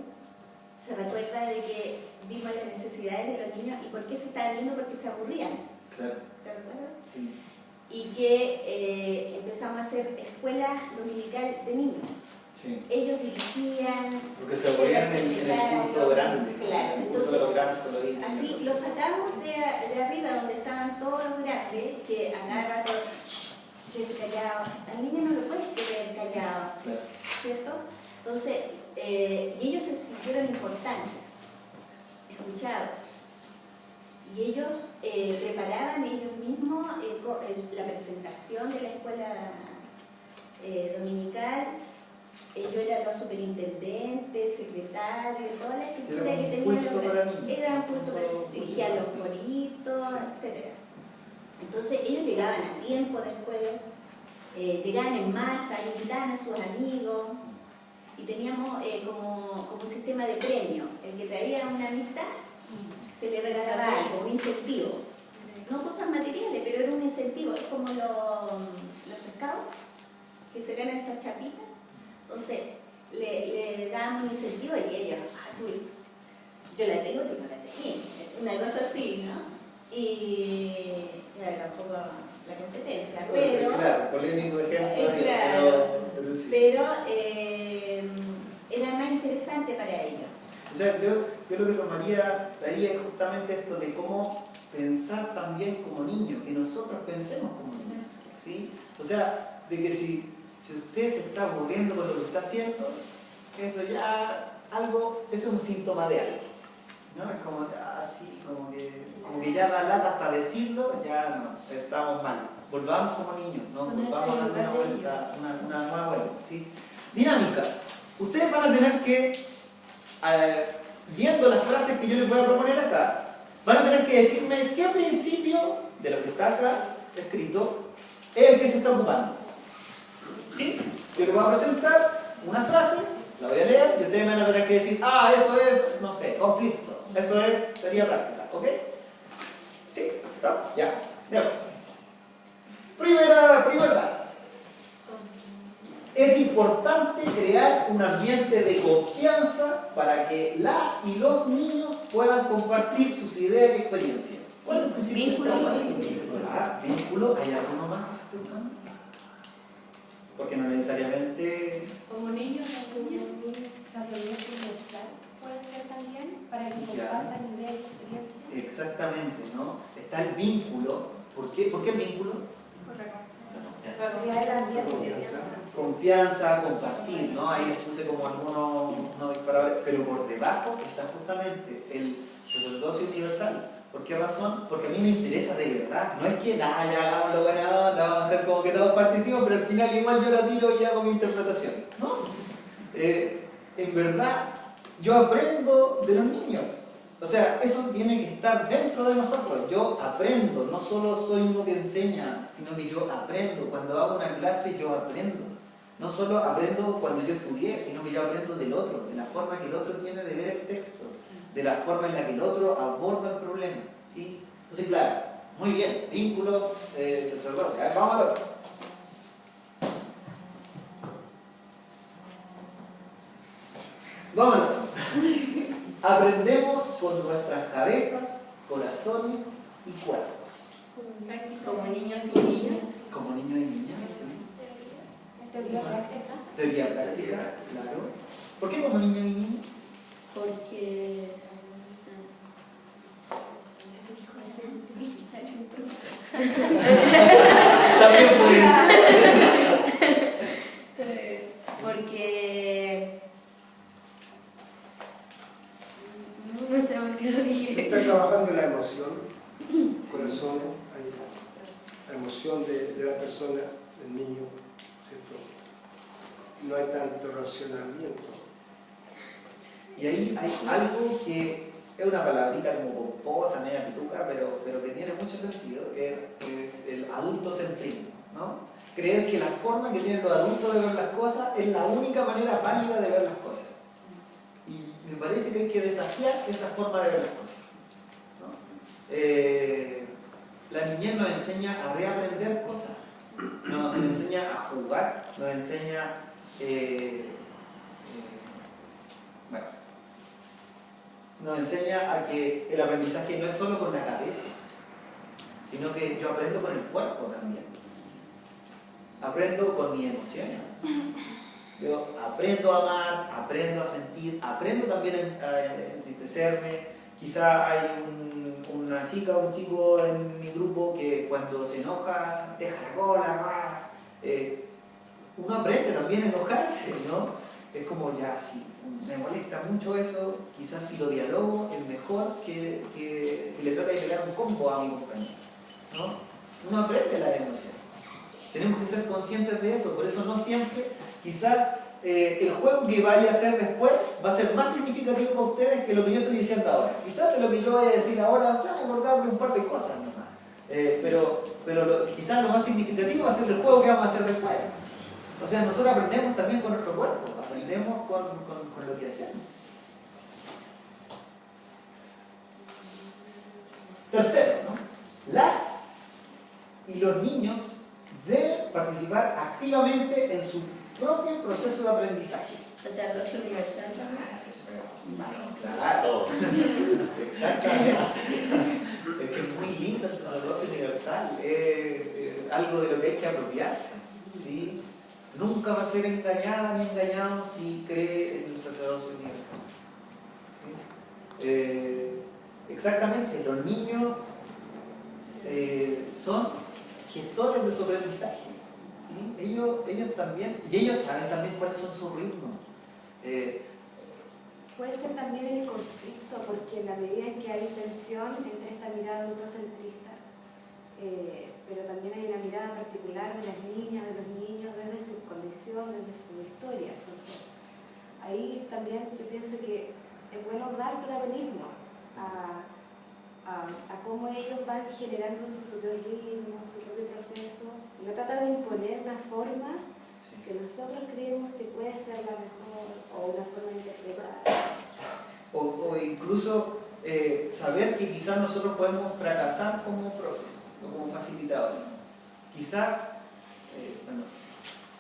se recuerda de que vimos las necesidades de los niños y por qué se estaban yendo, porque se aburrían.
Claro.
¿Te recuerdas?
Sí.
Y que empezamos a hacer escuelas dominical de niños.
Sí.
Ellos dirigían.
Porque se apoyan en el punto grande.
Claro,
el punto de los grandes coloridos.
así lo sacamos de arriba donde estaban todos los grandes, que a cada rato que se callaban. Al niño no lo puedes tener callado,
Claro.
¿cierto? Entonces, y ellos se sintieron importantes, escuchados. Y ellos preparaban ellos mismos la presentación de la escuela dominical. Ellos eran los superintendentes, secretarios, toda la estructura que tenían los. Era un culto para dirigían los coritos,
sí,
etc. Entonces ellos llegaban a tiempo después, llegaban en masa, invitaban a sus amigos y teníamos como un sistema de premio. El que traía una amistad se le regalaba algo, un incentivo. No cosas materiales, pero era un incentivo. Es como los scouts que se ganan esas chapitas. Entonces le daban un incentivo y ellos, yo la tengo, tú no la tenías. Una cosa así, ¿no? Y claro, tampoco la competencia, pero.
Claro, polémico ejemplo.
Claro,
pero sí.
pero interesante para ellos.
O sea, yo lo que tomaría de ahí es justamente esto de cómo pensar también como niños, que nosotros pensemos como niños, ¿sí? O sea, de que si usted se está aburriendo con lo que está haciendo, eso ya eso es un síntoma de algo, ¿no? Es como así, como que ya da lata hasta decirlo, ya no, estamos mal. Volvamos como niños, ¿no? Volvamos a dar una vuelta, una nueva vuelta, ¿sí? Dinámica. Ustedes van a tener que, viendo las frases que yo les voy a proponer acá, van a tener que decirme qué principio de lo que está acá escrito es el que se está ocupando. ¿Sí? Yo les voy a presentar una frase, la voy a leer y ustedes me van a tener que decir, eso es, no sé, conflicto, eso es teoría práctica, ¿ok? ¿Sí? ¿Está? Ya. Primer dato. Es importante crear un ambiente de confianza para que las y los niños puedan compartir sus ideas y experiencias. ¿Cuál es el principio? Vínculo. ¿Hay alguno más que se esté buscando? Porque no necesariamente...
Como niños,
Sacerdocio universal puede ser también para que compartan ideas y experiencias.
Exactamente, ¿no? Está el vínculo. ¿Por qué el vínculo? Confianza, compartir, ¿no? Ahí les puse como algunos disparadores, pero por debajo está justamente el sacerdocio universal. ¿Por qué razón? Porque a mí me interesa de verdad. No es que ya hagamos lo buena onda, vamos a hacer como que todos participan, pero al final igual yo la tiro y hago mi interpretación, ¿no? En verdad, yo aprendo de los niños. O sea, eso tiene que estar dentro de nosotros. Yo aprendo, no solo soy uno que enseña, sino que yo aprendo. Cuando hago una clase, yo aprendo. No solo aprendo cuando yo estudié, sino que yo aprendo del otro, de la forma que el otro tiene de ver el texto, de la forma en la que el otro aborda el problema, ¿sí? Entonces, claro, muy bien, vínculo, sacerdocio. A ver, vamos al otro. Vamos al otro. Aprendemos con nuestras cabezas, corazones y cuerpos.
Como niños y niñas.
Como niños y niñas, ¿sí?
Teoría práctica.
Teoría práctica, claro. ¿Por qué como niños y niñas?
Porque...
También puede ser.
Porque... No sé por qué lo
Se
dije.
está trabajando la emoción, corazón, la emoción de la persona, del niño, ¿cierto? No hay tanto racionamiento.
Y ahí hay algo que es una palabrita como pomposa, media pituca, pero que tiene mucho sentido, que es el adultocentrismo, ¿no? Creer que la forma que tienen los adultos de ver las cosas es la única manera válida de ver las cosas. Y me parece que hay que desafiar esa forma de ver las cosas, ¿no? La niñez nos enseña a reaprender cosas, nos enseña a jugar, nos enseña... nos enseña a que el aprendizaje no es solo con la cabeza, sino que yo aprendo con el cuerpo también. Aprendo con mis emociones. Yo aprendo a amar, aprendo a sentir, aprendo también a entristecerme. Quizá hay una chica o un chico en mi grupo que cuando se enoja deja la cola, uno aprende también a enojarse, ¿no? Es como ya, si me molesta mucho eso, quizás si lo dialogo es mejor que le trate de pegar un combo a mi compañero, ¿no? Uno aprende las emociones. Tenemos que ser conscientes de eso, por eso no siempre, quizás el juego que vaya a hacer después va a ser más significativo para ustedes que lo que yo estoy diciendo ahora. Quizás de lo que yo voy a decir ahora van a acordar de un par de cosas nomás, pero quizás lo más significativo va a ser el juego que vamos a hacer después. O sea, nosotros aprendemos también con nuestro cuerpo, aprendemos con lo que hacemos. Tercero, ¿no? Las y los niños deben participar activamente en su propio proceso de aprendizaje.
Sacerdocio universal.
Claro, exactamente. Es que es muy lindo el sacerdocio universal, algo de lo que hay que apropiarse, ¿sí? nunca va a ser engañada ni engañado si cree en el sacerdocio universal. ¿Sí? Exactamente, los niños son gestores de su aprendizaje. ¿Sí? Ellos también, y ellos saben también cuáles son sus ritmos.
Puede ser también el conflicto, porque en la medida en que hay tensión entre esta mirada adultocentrista, pero también hay una mirada particular de las niñas, de los niños, desde su condición, desde su historia. Entonces, ahí también yo pienso que es bueno dar protagonismo a cómo ellos van generando su propio ritmo, su propio proceso, y no tratar de imponer una forma que nosotros creemos que puede ser la mejor o una forma de interpretar.
O incluso saber que quizás nosotros podemos fracasar como profes o como facilitadores. Quizás, bueno,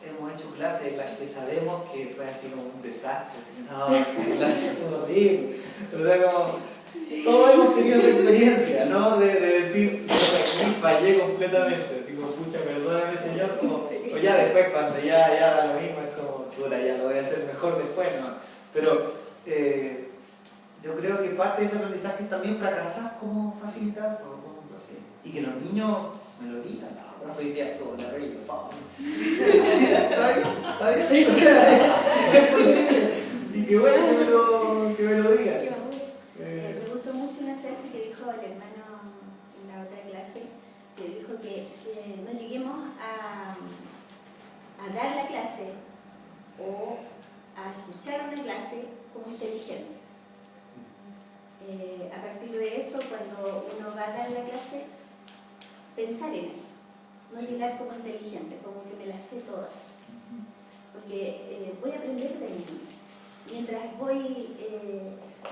hemos hecho clases en las que sabemos que fue así como un desastre, así, no, la clase fue horrible. O sea, como, todos hemos tenido esa experiencia, ¿no? De decir, yo fallé completamente, así como, pucha, perdóname, Señor, como, o ya después, cuando ya da lo mismo, es como, chula, ya lo voy a hacer mejor después, ¿no? Pero yo creo que parte de ese aprendizaje es también fracasar como facilitador, como profe. Y que los niños me lo digan, no, profe, hoy día todo terrible, ¿está bien? O sea, es posible. Así que bueno que me lo digan.
Me gustó mucho una frase que dijo el hermano en la otra clase, que dijo que no lleguemos a dar la clase o a escuchar una clase como inteligentes. A partir de eso, cuando uno va a dar la clase, pensar en eso, no llegar como inteligente, como que me las sé todas, porque voy a aprender de mí. Mientras voy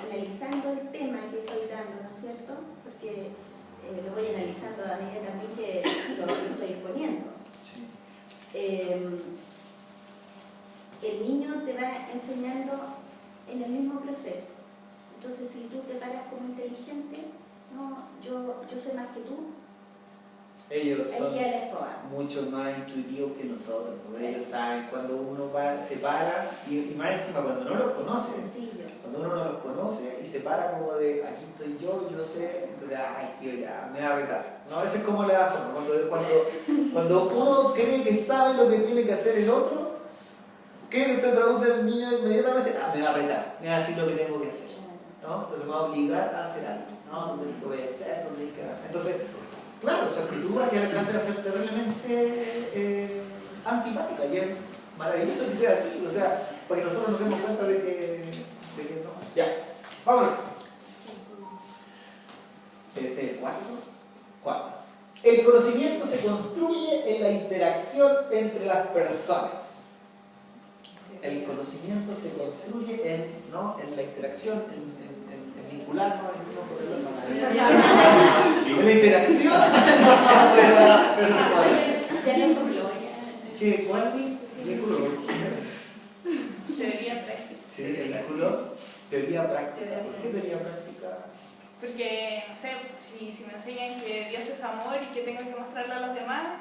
analizando el tema que estoy dando, ¿no es cierto? Porque lo voy analizando a medida también que lo estoy exponiendo. El niño te va enseñando en el mismo proceso. Entonces, si tú te paras como inteligente, no, yo sé más que tú,
ellos son
hay que a la escoba.
mucho más intuitivos que nosotros, porque ellos saben cuando uno se para, y más encima cuando no los conoce, cuando uno no los conoce y se para como de aquí estoy yo sé, entonces, ay tío, ya me va a retar. No, a veces como le da forma, cuando uno cree que sabe lo que tiene que hacer el otro, ¿qué se traduce el niño inmediatamente? Me va a retar, me va a decir lo que tengo que hacer, ¿no? Entonces me va a obligar a hacer algo, ¿no? Tú tienes que obedecer, tú tienes que... Entonces, claro, su actitud hacia la clase va a ser terriblemente antipática, y es maravilloso que sea así, o sea, para que nosotros nos demos cuenta de que no. Ya, vámonos. Cuarto. El conocimiento se construye en la interacción entre las personas. El conocimiento se construye en la interacción, en vincularnos, en la interacción entre las personas.
Ya no son
¿Qué? ¿Cuál? Vínculo.
Teoría práctica.
Sí, vínculo. Teoría práctica. ¿Por qué teoría práctica?
Porque, no sé, si me enseñan que Dios es amor y que tengo que mostrarlo a los demás,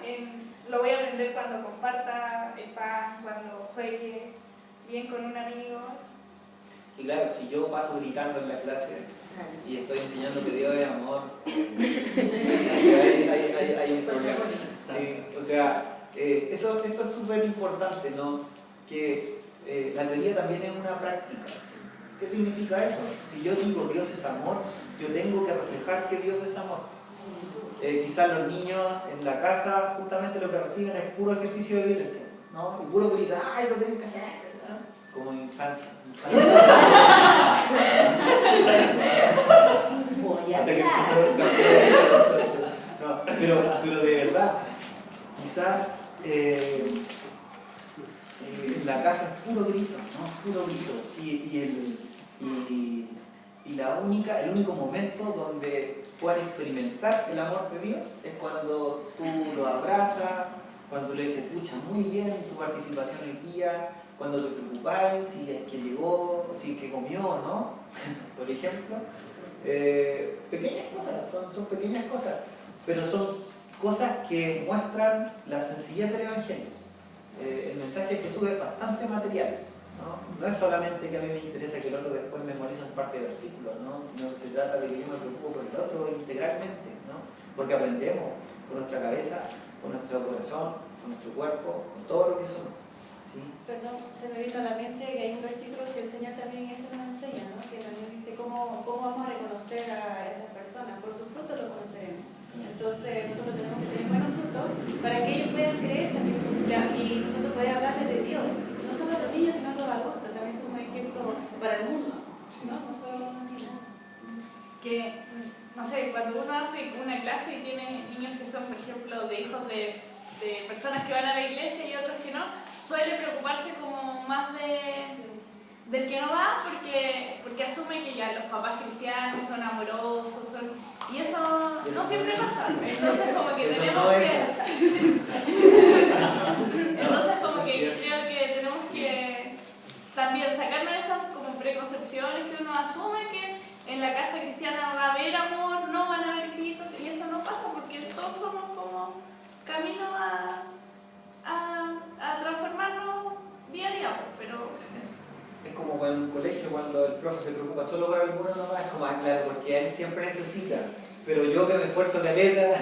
lo voy a aprender cuando comparta el pan, cuando juegue bien con un amigo.
Y claro, si yo paso gritando en la clase y estoy enseñando que Dios es amor, hay un problema. Sí, o sea, esto es súper importante, ¿no? Que la teoría también es una práctica. ¿Qué significa eso? Si yo digo Dios es amor, yo tengo que reflejar que Dios es amor. Quizás los niños en la casa justamente lo que reciben es puro ejercicio de violencia, ¿no? Y puro gritar, ¡ay, lo tenés que hacer! Como en infancia. Pero de verdad, quizás en la casa es puro grito, ¿no? Puro grito. El único momento donde pueden experimentar el amor de Dios es cuando tú lo abrazas, cuando le dices, escucha muy bien tu participación hoy día, cuando te preocupas si es que llegó, si es que comió o no, por ejemplo. Pequeñas cosas, son pequeñas cosas, pero son cosas que muestran la sencillez del Evangelio. el mensaje de Jesús es bastante material, ¿no? No es solamente que a mí me interesa que el otro después memorice un par de versículos, ¿no? Sino que se trata de que yo me preocupo por el otro integralmente, ¿no? Porque aprendemos con nuestra cabeza, con nuestro corazón, con nuestro cuerpo, con todo lo que somos. ¿Sí?
Perdón, se me vino a la mente que hay un versículo que el Señor también eso nos enseña, ¿no? Que también dice cómo vamos a reconocer a esas personas, por sus frutos los conoceremos. Entonces nosotros tenemos que tener buenos frutos para que ellos puedan creer también y nosotros poder hablarles de Dios. No solo los niños, sino los adultos, también somos ejemplos para el mundo, ¿no? No solo los niños.
Que, no sé, cuando uno hace una clase y tiene niños que son, por ejemplo, de hijos de personas que van a la iglesia y otros que no, suele preocuparse como más del que no va porque asume que ya los papás cristianos son amorosos, y eso no siempre pasa. Entonces como que
eso
tenemos
no
que...
es así.
Entonces como
Eso es
que
cierto.
creo que tenemos que también sacarnos esas como preconcepciones que uno asume que en la casa cristiana va a haber amor, no van a haber gritos, y eso no pasa porque todos somos como camino a transformarnos día a día, pero eso.
Es como en un colegio cuando el profe se preocupa solo por alguno nomás, es como, claro, porque él siempre necesita, pero yo que me esfuerzo caleta,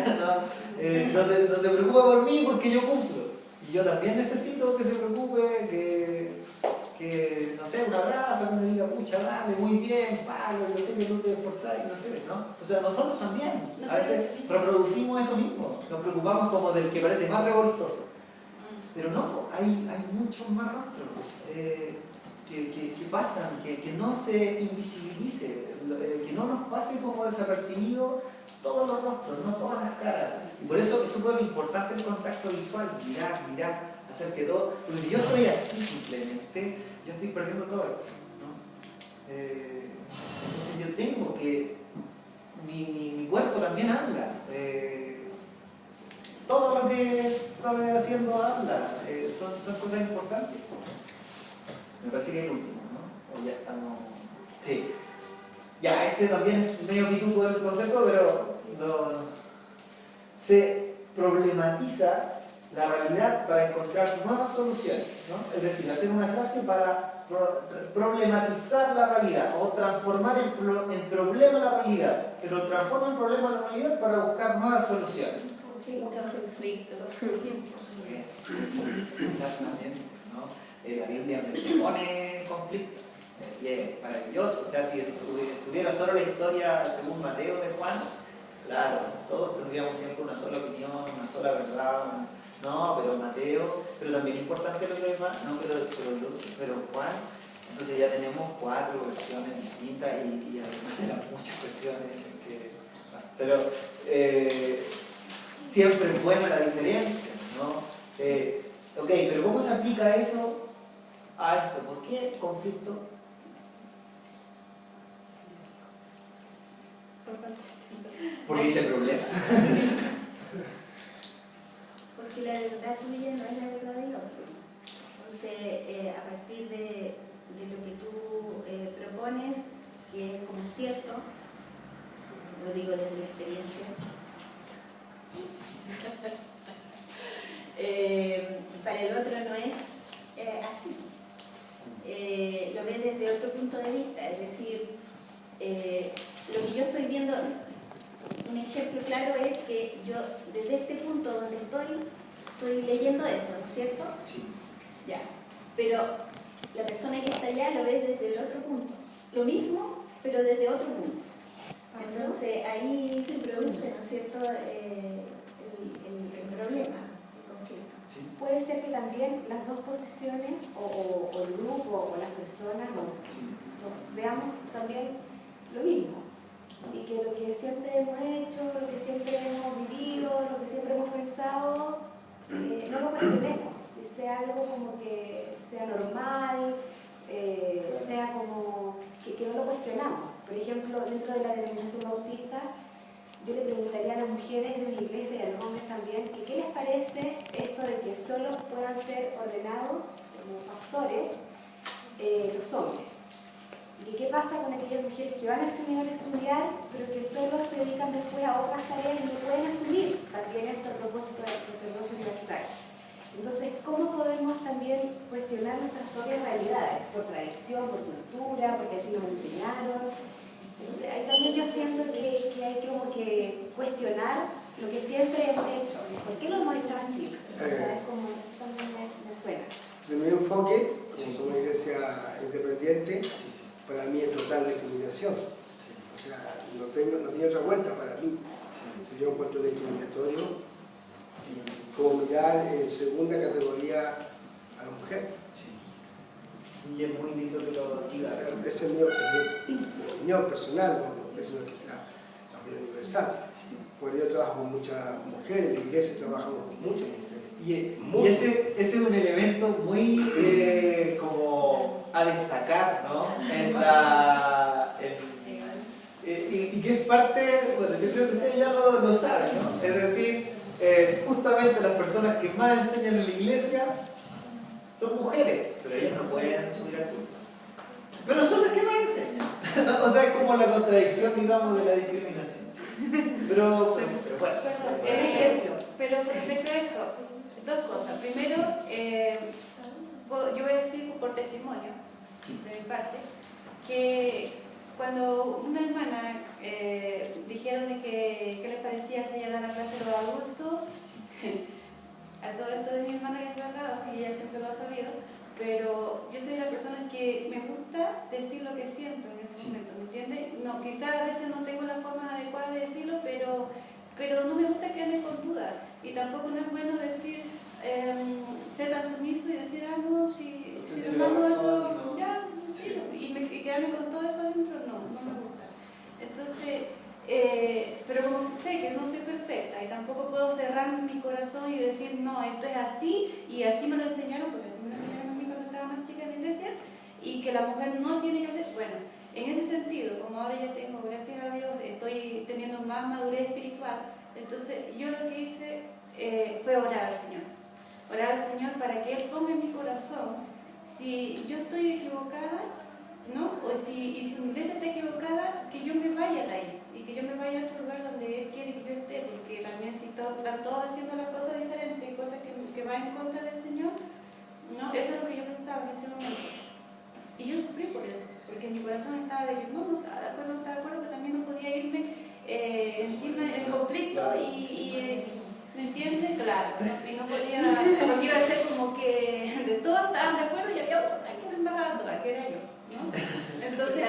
no se preocupa por mí porque yo cumplo. Y yo también necesito que se preocupe, que no sé, un abrazo, que me diga, pucha, dale, muy bien, Pablo, yo sé que tú te esforzás, no sé, ¿no? O sea, nosotros también, a veces reproducimos eso mismo, nos preocupamos como del que parece más revoltoso. Pero no, hay muchos más rostros que pasan, que no se invisibilice, que no nos pase como desapercibido todos los rostros, no todas las caras. Y por eso es súper importante el contacto visual, mirar, hacer que todo... Porque si yo estoy así simplemente, yo estoy perdiendo todo esto, ¿no? Entonces yo tengo que... Mi cuerpo también habla. Todo lo que estoy haciendo habla. Son cosas importantes. Me parece que es el último, ¿no? O ya estamos... Sí. Ya, este también es medio pituco el concepto, pero se problematiza la realidad para encontrar nuevas soluciones, ¿no? Es decir, hacer una clase para problematizar la realidad o transformar en problema la realidad, pero transforma en problema la realidad para buscar nuevas soluciones.
Conflicto.
Por supuesto. Exactamente, ¿no? La Biblia me pone conflicto. Y es maravilloso. O sea, si estuviera solo la historia según Mateo de Juan, claro, todos tendríamos siempre una sola opinión, una sola verdad. No, pero Mateo, pero también es importante lo demás, no, pero Juan, entonces ya tenemos 4 versiones distintas y además de las muchas versiones pero siempre es buena la diferencia, ¿no? Ok, pero ¿cómo se aplica eso a esto? ¿Por qué conflicto? Porque dice problema.
Porque la verdad tuya no es la verdad del otro. Entonces, a partir de lo que tú propones, que es como cierto, lo digo desde mi experiencia, para el otro no es así. Lo ves desde otro punto de vista, es decir, lo que yo estoy viendo, un ejemplo claro es que yo desde este punto donde estoy leyendo eso, ¿no es cierto?
Sí.
Ya, pero la persona que está allá lo ve desde el otro punto. Lo mismo, pero desde otro punto. Entonces ahí se produce, ¿no es cierto?, el problema, el conflicto.
Sí.
Puede ser que también las dos posiciones, o el grupo, o las personas, veamos también lo mismo. Y que lo que siempre hemos hecho, lo que siempre hemos vivido, lo que siempre hemos pensado, no lo cuestionemos. Que sea algo como que sea normal, sea como que no lo cuestionamos. Por ejemplo, dentro de la denominación bautista, yo le preguntaría a las mujeres de una iglesia y a los hombres también, que qué les parece esto de que solo puedan ser ordenados como pastores los hombres. ¿Y qué pasa con aquellas mujeres que van al seminario a estudiar, pero que solo se dedican después a otras tareas y no pueden asumir también eso a propósito del sacerdocio universal? Entonces, ¿cómo podemos nuestras propias realidades, por tradición, por cultura, porque así nos enseñaron. Entonces, ahí también yo siento que hay que como que cuestionar lo que siempre hemos hecho. ¿Por qué lo hemos hecho así? O sea, es como, eso también me suena.
De mi enfoque, como somos una iglesia independiente, para mí es total discriminación. O sea, no tiene otra vuelta para mí. Entonces, yo encuentro discriminatorio y como mirar en segunda categoría a la mujer.
Y es muy lindo que lo diga.
Esa es mi opinión personal, no pienso que sea la opinión universal. Porque yo trabajo con muchas mujeres, en la iglesia trabajamos con muchas mujeres.
Y ese es un elemento muy como a destacar, ¿no? Y que es parte, bueno, yo creo que ustedes ya lo saben, ¿no? Es decir, justamente las personas que más enseñan en la iglesia son mujeres, pero ellas no pueden subir al púlpito. Pero son las que más enseñan. O sea, es como la contradicción, digamos, de la discriminación. Pero bueno.
Pero respecto a eso, dos cosas. Primero, yo voy a decir por testimonio, de mi parte, que cuando una hermana dijeron de que qué les parecía si ella daba la clase a los adultos, a todo esto de mi hermana que está al lado, y ella siempre lo ha sabido, pero yo soy la persona que me gusta decir lo que siento en ese momento, ¿me entiendes? No, quizás a veces no tengo la forma adecuada de decirlo, pero no me gusta quedarme con dudas, y tampoco no es bueno decir, ser tan sumiso y decir, no, si me mando eso, ya, sí, y quedarme con todo eso adentro, no me gusta. Entonces, pero como sé que no soy perfecta y tampoco puedo cerrar mi corazón y decir, no, esto es así y así me lo enseñaron, porque así me lo enseñaron a mí cuando estaba más chica en la iglesia, y que la mujer no tiene que hacer, bueno, en ese sentido, como ahora ya tengo, gracias a Dios, estoy teniendo más madurez espiritual, entonces yo lo que hice fue orar al Señor para que Él ponga en mi corazón, si yo estoy equivocada, ¿no? O si mi iglesia está equivocada, que yo me vaya de ahí y que yo me vaya a otro lugar donde Él quiere que yo esté, porque también si están todos haciendo las cosas diferentes, cosas que van en contra del Señor, ¿no? Eso es lo que yo pensaba en ese momento. Y yo sufrí por eso, porque mi corazón estaba de que no estaba de acuerdo, que también no podía irme encima en conflicto y ¿me entiendes? Claro, y no podía, porque iba a ser como que de todos estaban de acuerdo y había una que era embarrada, que era yo, ¿no? Entonces,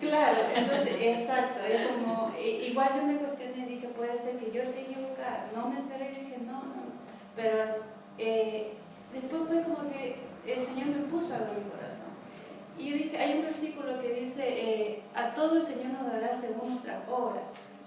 claro, entonces, exacto, era como, igual yo me cuestioné y dije, puede ser que yo esté equivocada, no me encerré y dije, no, pero después fue como que el Señor me puso algo en mi corazón. Y yo dije, hay un versículo que dice, a todo el Señor nos dará según nuestras obras.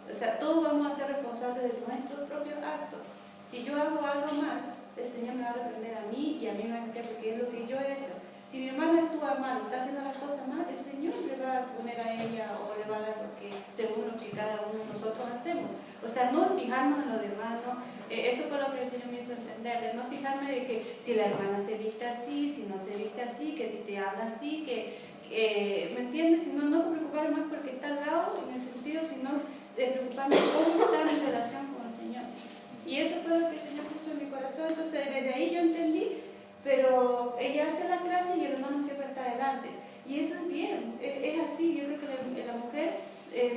O sea, todos vamos a ser responsables de nuestros propios actos. Si yo hago algo mal, el Señor me va a reprender a mí y a mí me va a meter porque es lo que yo he hecho. Si mi hermana actúa mal, está haciendo las cosas mal, el Señor le va a poner a ella o le va a dar lo que según lo que cada uno de nosotros hacemos. O sea, no fijarnos en lo demás, ¿no? Eso fue lo que el Señor me hizo entender, de no fijarme de que si la hermana se viste así, si no se viste así, que si te habla así, ¿me entiendes? Sino no preocuparme más porque está al lado, en el sentido, sino de preocuparme cómo estar en relación con el Señor. Y eso fue lo que el Señor puso en mi corazón, entonces desde ahí yo entendí, pero ella hace la clase y el hermano siempre está adelante. Y eso es bien, es así, yo creo que la mujer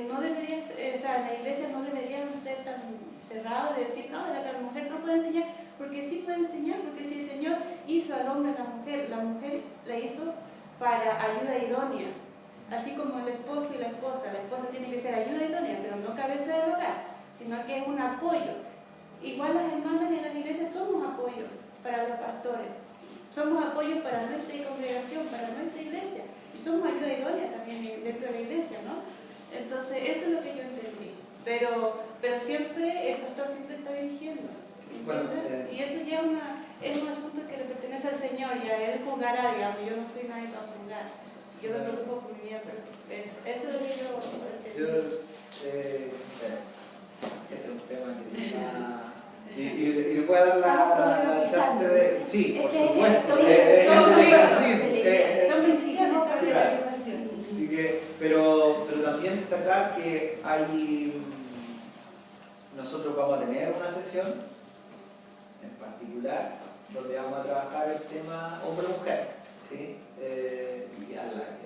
no debería, o sea, la iglesia no debería ser tan cerrada de decir, no, la mujer no puede enseñar, porque sí puede enseñar, porque si el Señor hizo al hombre a la mujer la hizo para ayuda idónea. Así como el esposo y la esposa tiene que ser ayuda idónea, pero no cabeza del hogar, sino que es un apoyo. Igual las hermanas de las iglesias somos apoyo para los pastores, somos apoyo para nuestra congregación, para nuestra iglesia, y somos ayuda idónea también dentro de la iglesia, ¿no? Entonces, eso es lo que yo entendí, pero siempre, el pastor siempre está dirigiendo, y eso ya es un asunto que le pertenece al Señor, y a Él juzgará, digamos, yo no soy nadie para juzgar. Yo me preocupo por mi vida, pero eso es lo que yo
este es un tema que y le voy a dar la chance de... Sí, por supuesto.
Son distintas problematizaciones.
Así que, pero también destacar que nosotros vamos a tener una sesión en particular donde vamos a trabajar el tema hombre-mujer, ¿sí? Y a la que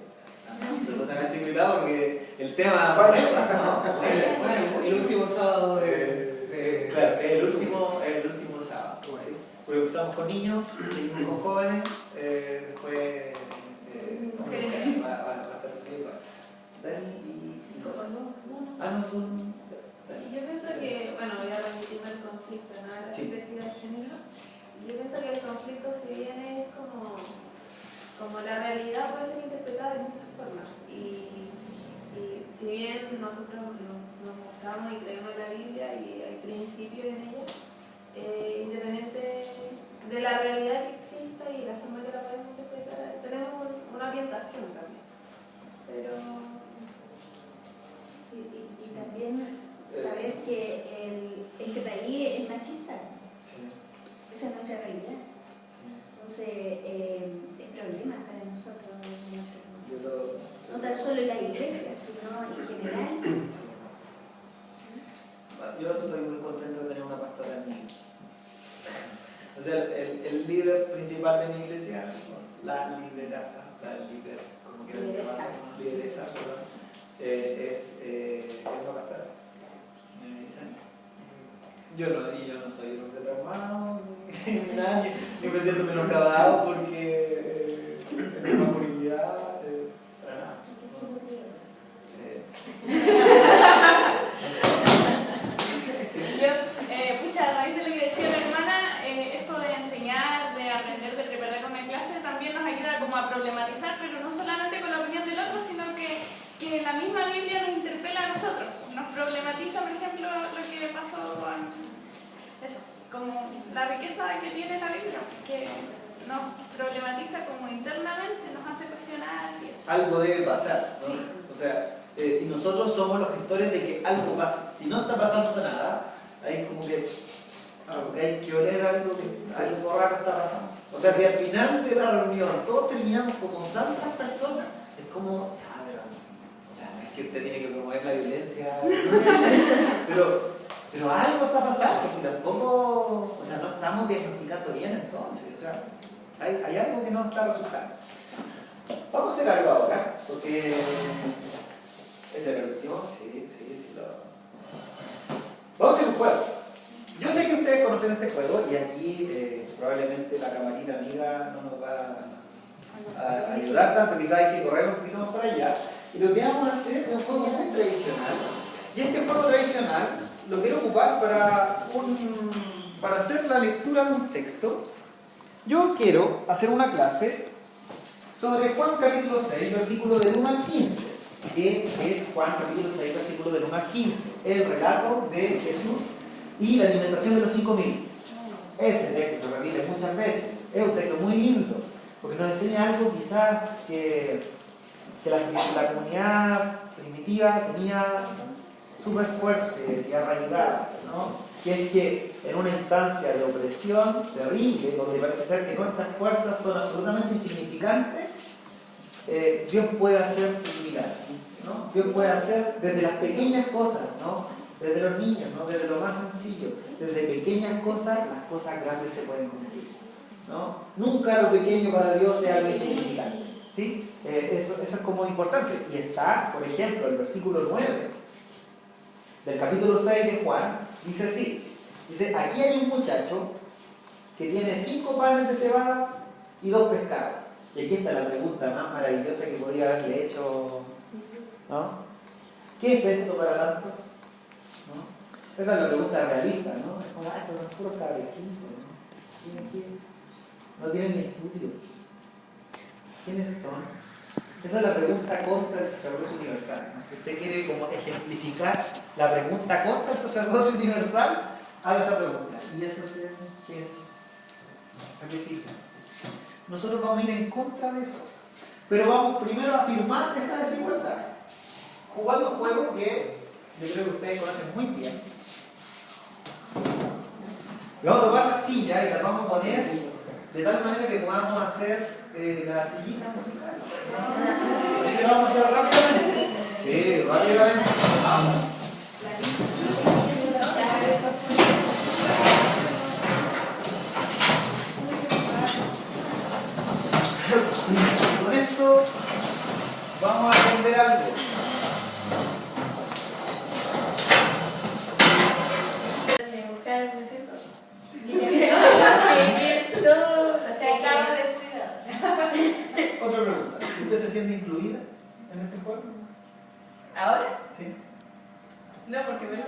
absolutamente invitado porque el tema...
El último sábado
claro, el último sábado, ¿sí? Porque empezamos con niños, seguimos con jóvenes, después va a estar bien. Dani y
yo pienso que, bueno, voy a remitirme al conflicto, ¿no? A la perspectiva de género. Yo pienso que el conflicto, si bien es como la realidad, puede ser interpretada de muchas formas. Y si bien nosotros nos usamos y creemos en la Biblia y hay principios en ella, independiente de la realidad que exista y la forma que la podemos interpretar, tenemos una orientación también. Pero...
Y también saber que este país es machista. Esa es nuestra realidad. Entonces, es problema para nosotros. No tan solo en la iglesia, sino en general.
Yo estoy muy contento de tener una pastora en mi iglesia. O sea, el líder principal de mi iglesia, la lideresa, como quieran llamarlo, lideresa, perdón, es una pastora. Me dicen, yo no soy un hombre traumado, ni nada, ni me siento menoscabado porque tengo una movilidad, para nada.
Pucha, a raíz de lo que decía la hermana, esto de enseñar, de aprender, de preparar una clase también nos ayuda como a problematizar, pero no solamente con la opinión del otro, sino que la misma Biblia nos interpela a nosotros, nos problematiza, por ejemplo, lo que pasó con eso, como la riqueza que tiene la Biblia, que nos problematiza como internamente, nos hace cuestionar y eso.
Algo debe pasar, ¿no?
Sí.
O sea, y nosotros somos los gestores de que algo pase. Si no está pasando nada, hay como que hay que oler algo raro está pasando. O sea, si al final de la reunión todos terminamos como santas personas, es como, o sea, no es que usted tiene que promover la violencia, pero algo está pasando, si tampoco, o sea, no estamos diagnosticando bien entonces, o sea, hay algo que no está resultando. Vamos a hacer algo ahora, porque ese era el último, sí. Vamos a hacer un juego. Yo sé que ustedes conocen este juego y aquí probablemente la camarita amiga no nos va a ayudar tanto, quizás hay que correr un poquito más para allá. Y lo que vamos a hacer es un juego muy tradicional. Y este juego tradicional lo quiero ocupar para hacer la lectura de un texto. Yo quiero hacer una clase sobre Juan capítulo 6, versículo del 1 al 15. ¿Qué es Juan capítulo 6, versículo del 1 al 15? El relato de Jesús y la alimentación de los 5.000. Ese texto se repite muchas veces. Es un texto muy lindo, porque nos enseña algo quizás que la comunidad primitiva tenía súper fuerte y arraigada, ¿no? Que es que en una instancia de opresión terrible, donde parece ser que nuestras fuerzas son absolutamente insignificantes, Dios puede hacer un milagro, ¿no? Dios puede hacer desde las pequeñas cosas, ¿no? Desde los niños, ¿no? Desde lo más sencillo, desde pequeñas cosas, las cosas grandes se pueden cumplir, ¿no? Nunca lo pequeño para Dios sea algo insignificante, ¿sí? Eso es como importante. Y está, por ejemplo, el versículo 9 del capítulo 6 de Juan, dice así, dice, aquí hay un muchacho que tiene 5 panes de cebada y 2 pescados. Y aquí está la pregunta más maravillosa que podía haberle hecho, ¿no? ¿Qué es esto para tantos? ¿No? Esa es la pregunta realista, ¿no? Es como, estos son puros cabecitos, ¿no? No tienen ni estudios. ¿Quiénes son? Esa es la pregunta contra el sacerdocio universal, ¿no? Si usted quiere como ejemplificar la pregunta contra el sacerdocio universal, haga esa pregunta. ¿Y eso qué es? ¿A qué sirve? Nosotros vamos a ir en contra de eso. Pero vamos primero a afirmar esa desigualdad. Jugando un juego que yo creo que ustedes conocen muy bien. Y vamos a tomar la silla y la vamos a poner de tal manera que podamos hacer la sillita musical. Así que vamos a hacer rápidamente. Sí, rápidamente. Vamos. algo.
Buscar, ¿no es cierto? Que es todo, o sea,
Estaba
que...
descuidada.
Otra pregunta. ¿Usted se siente incluida en este juego?
¿Ahora?
Sí.
No, porque me lo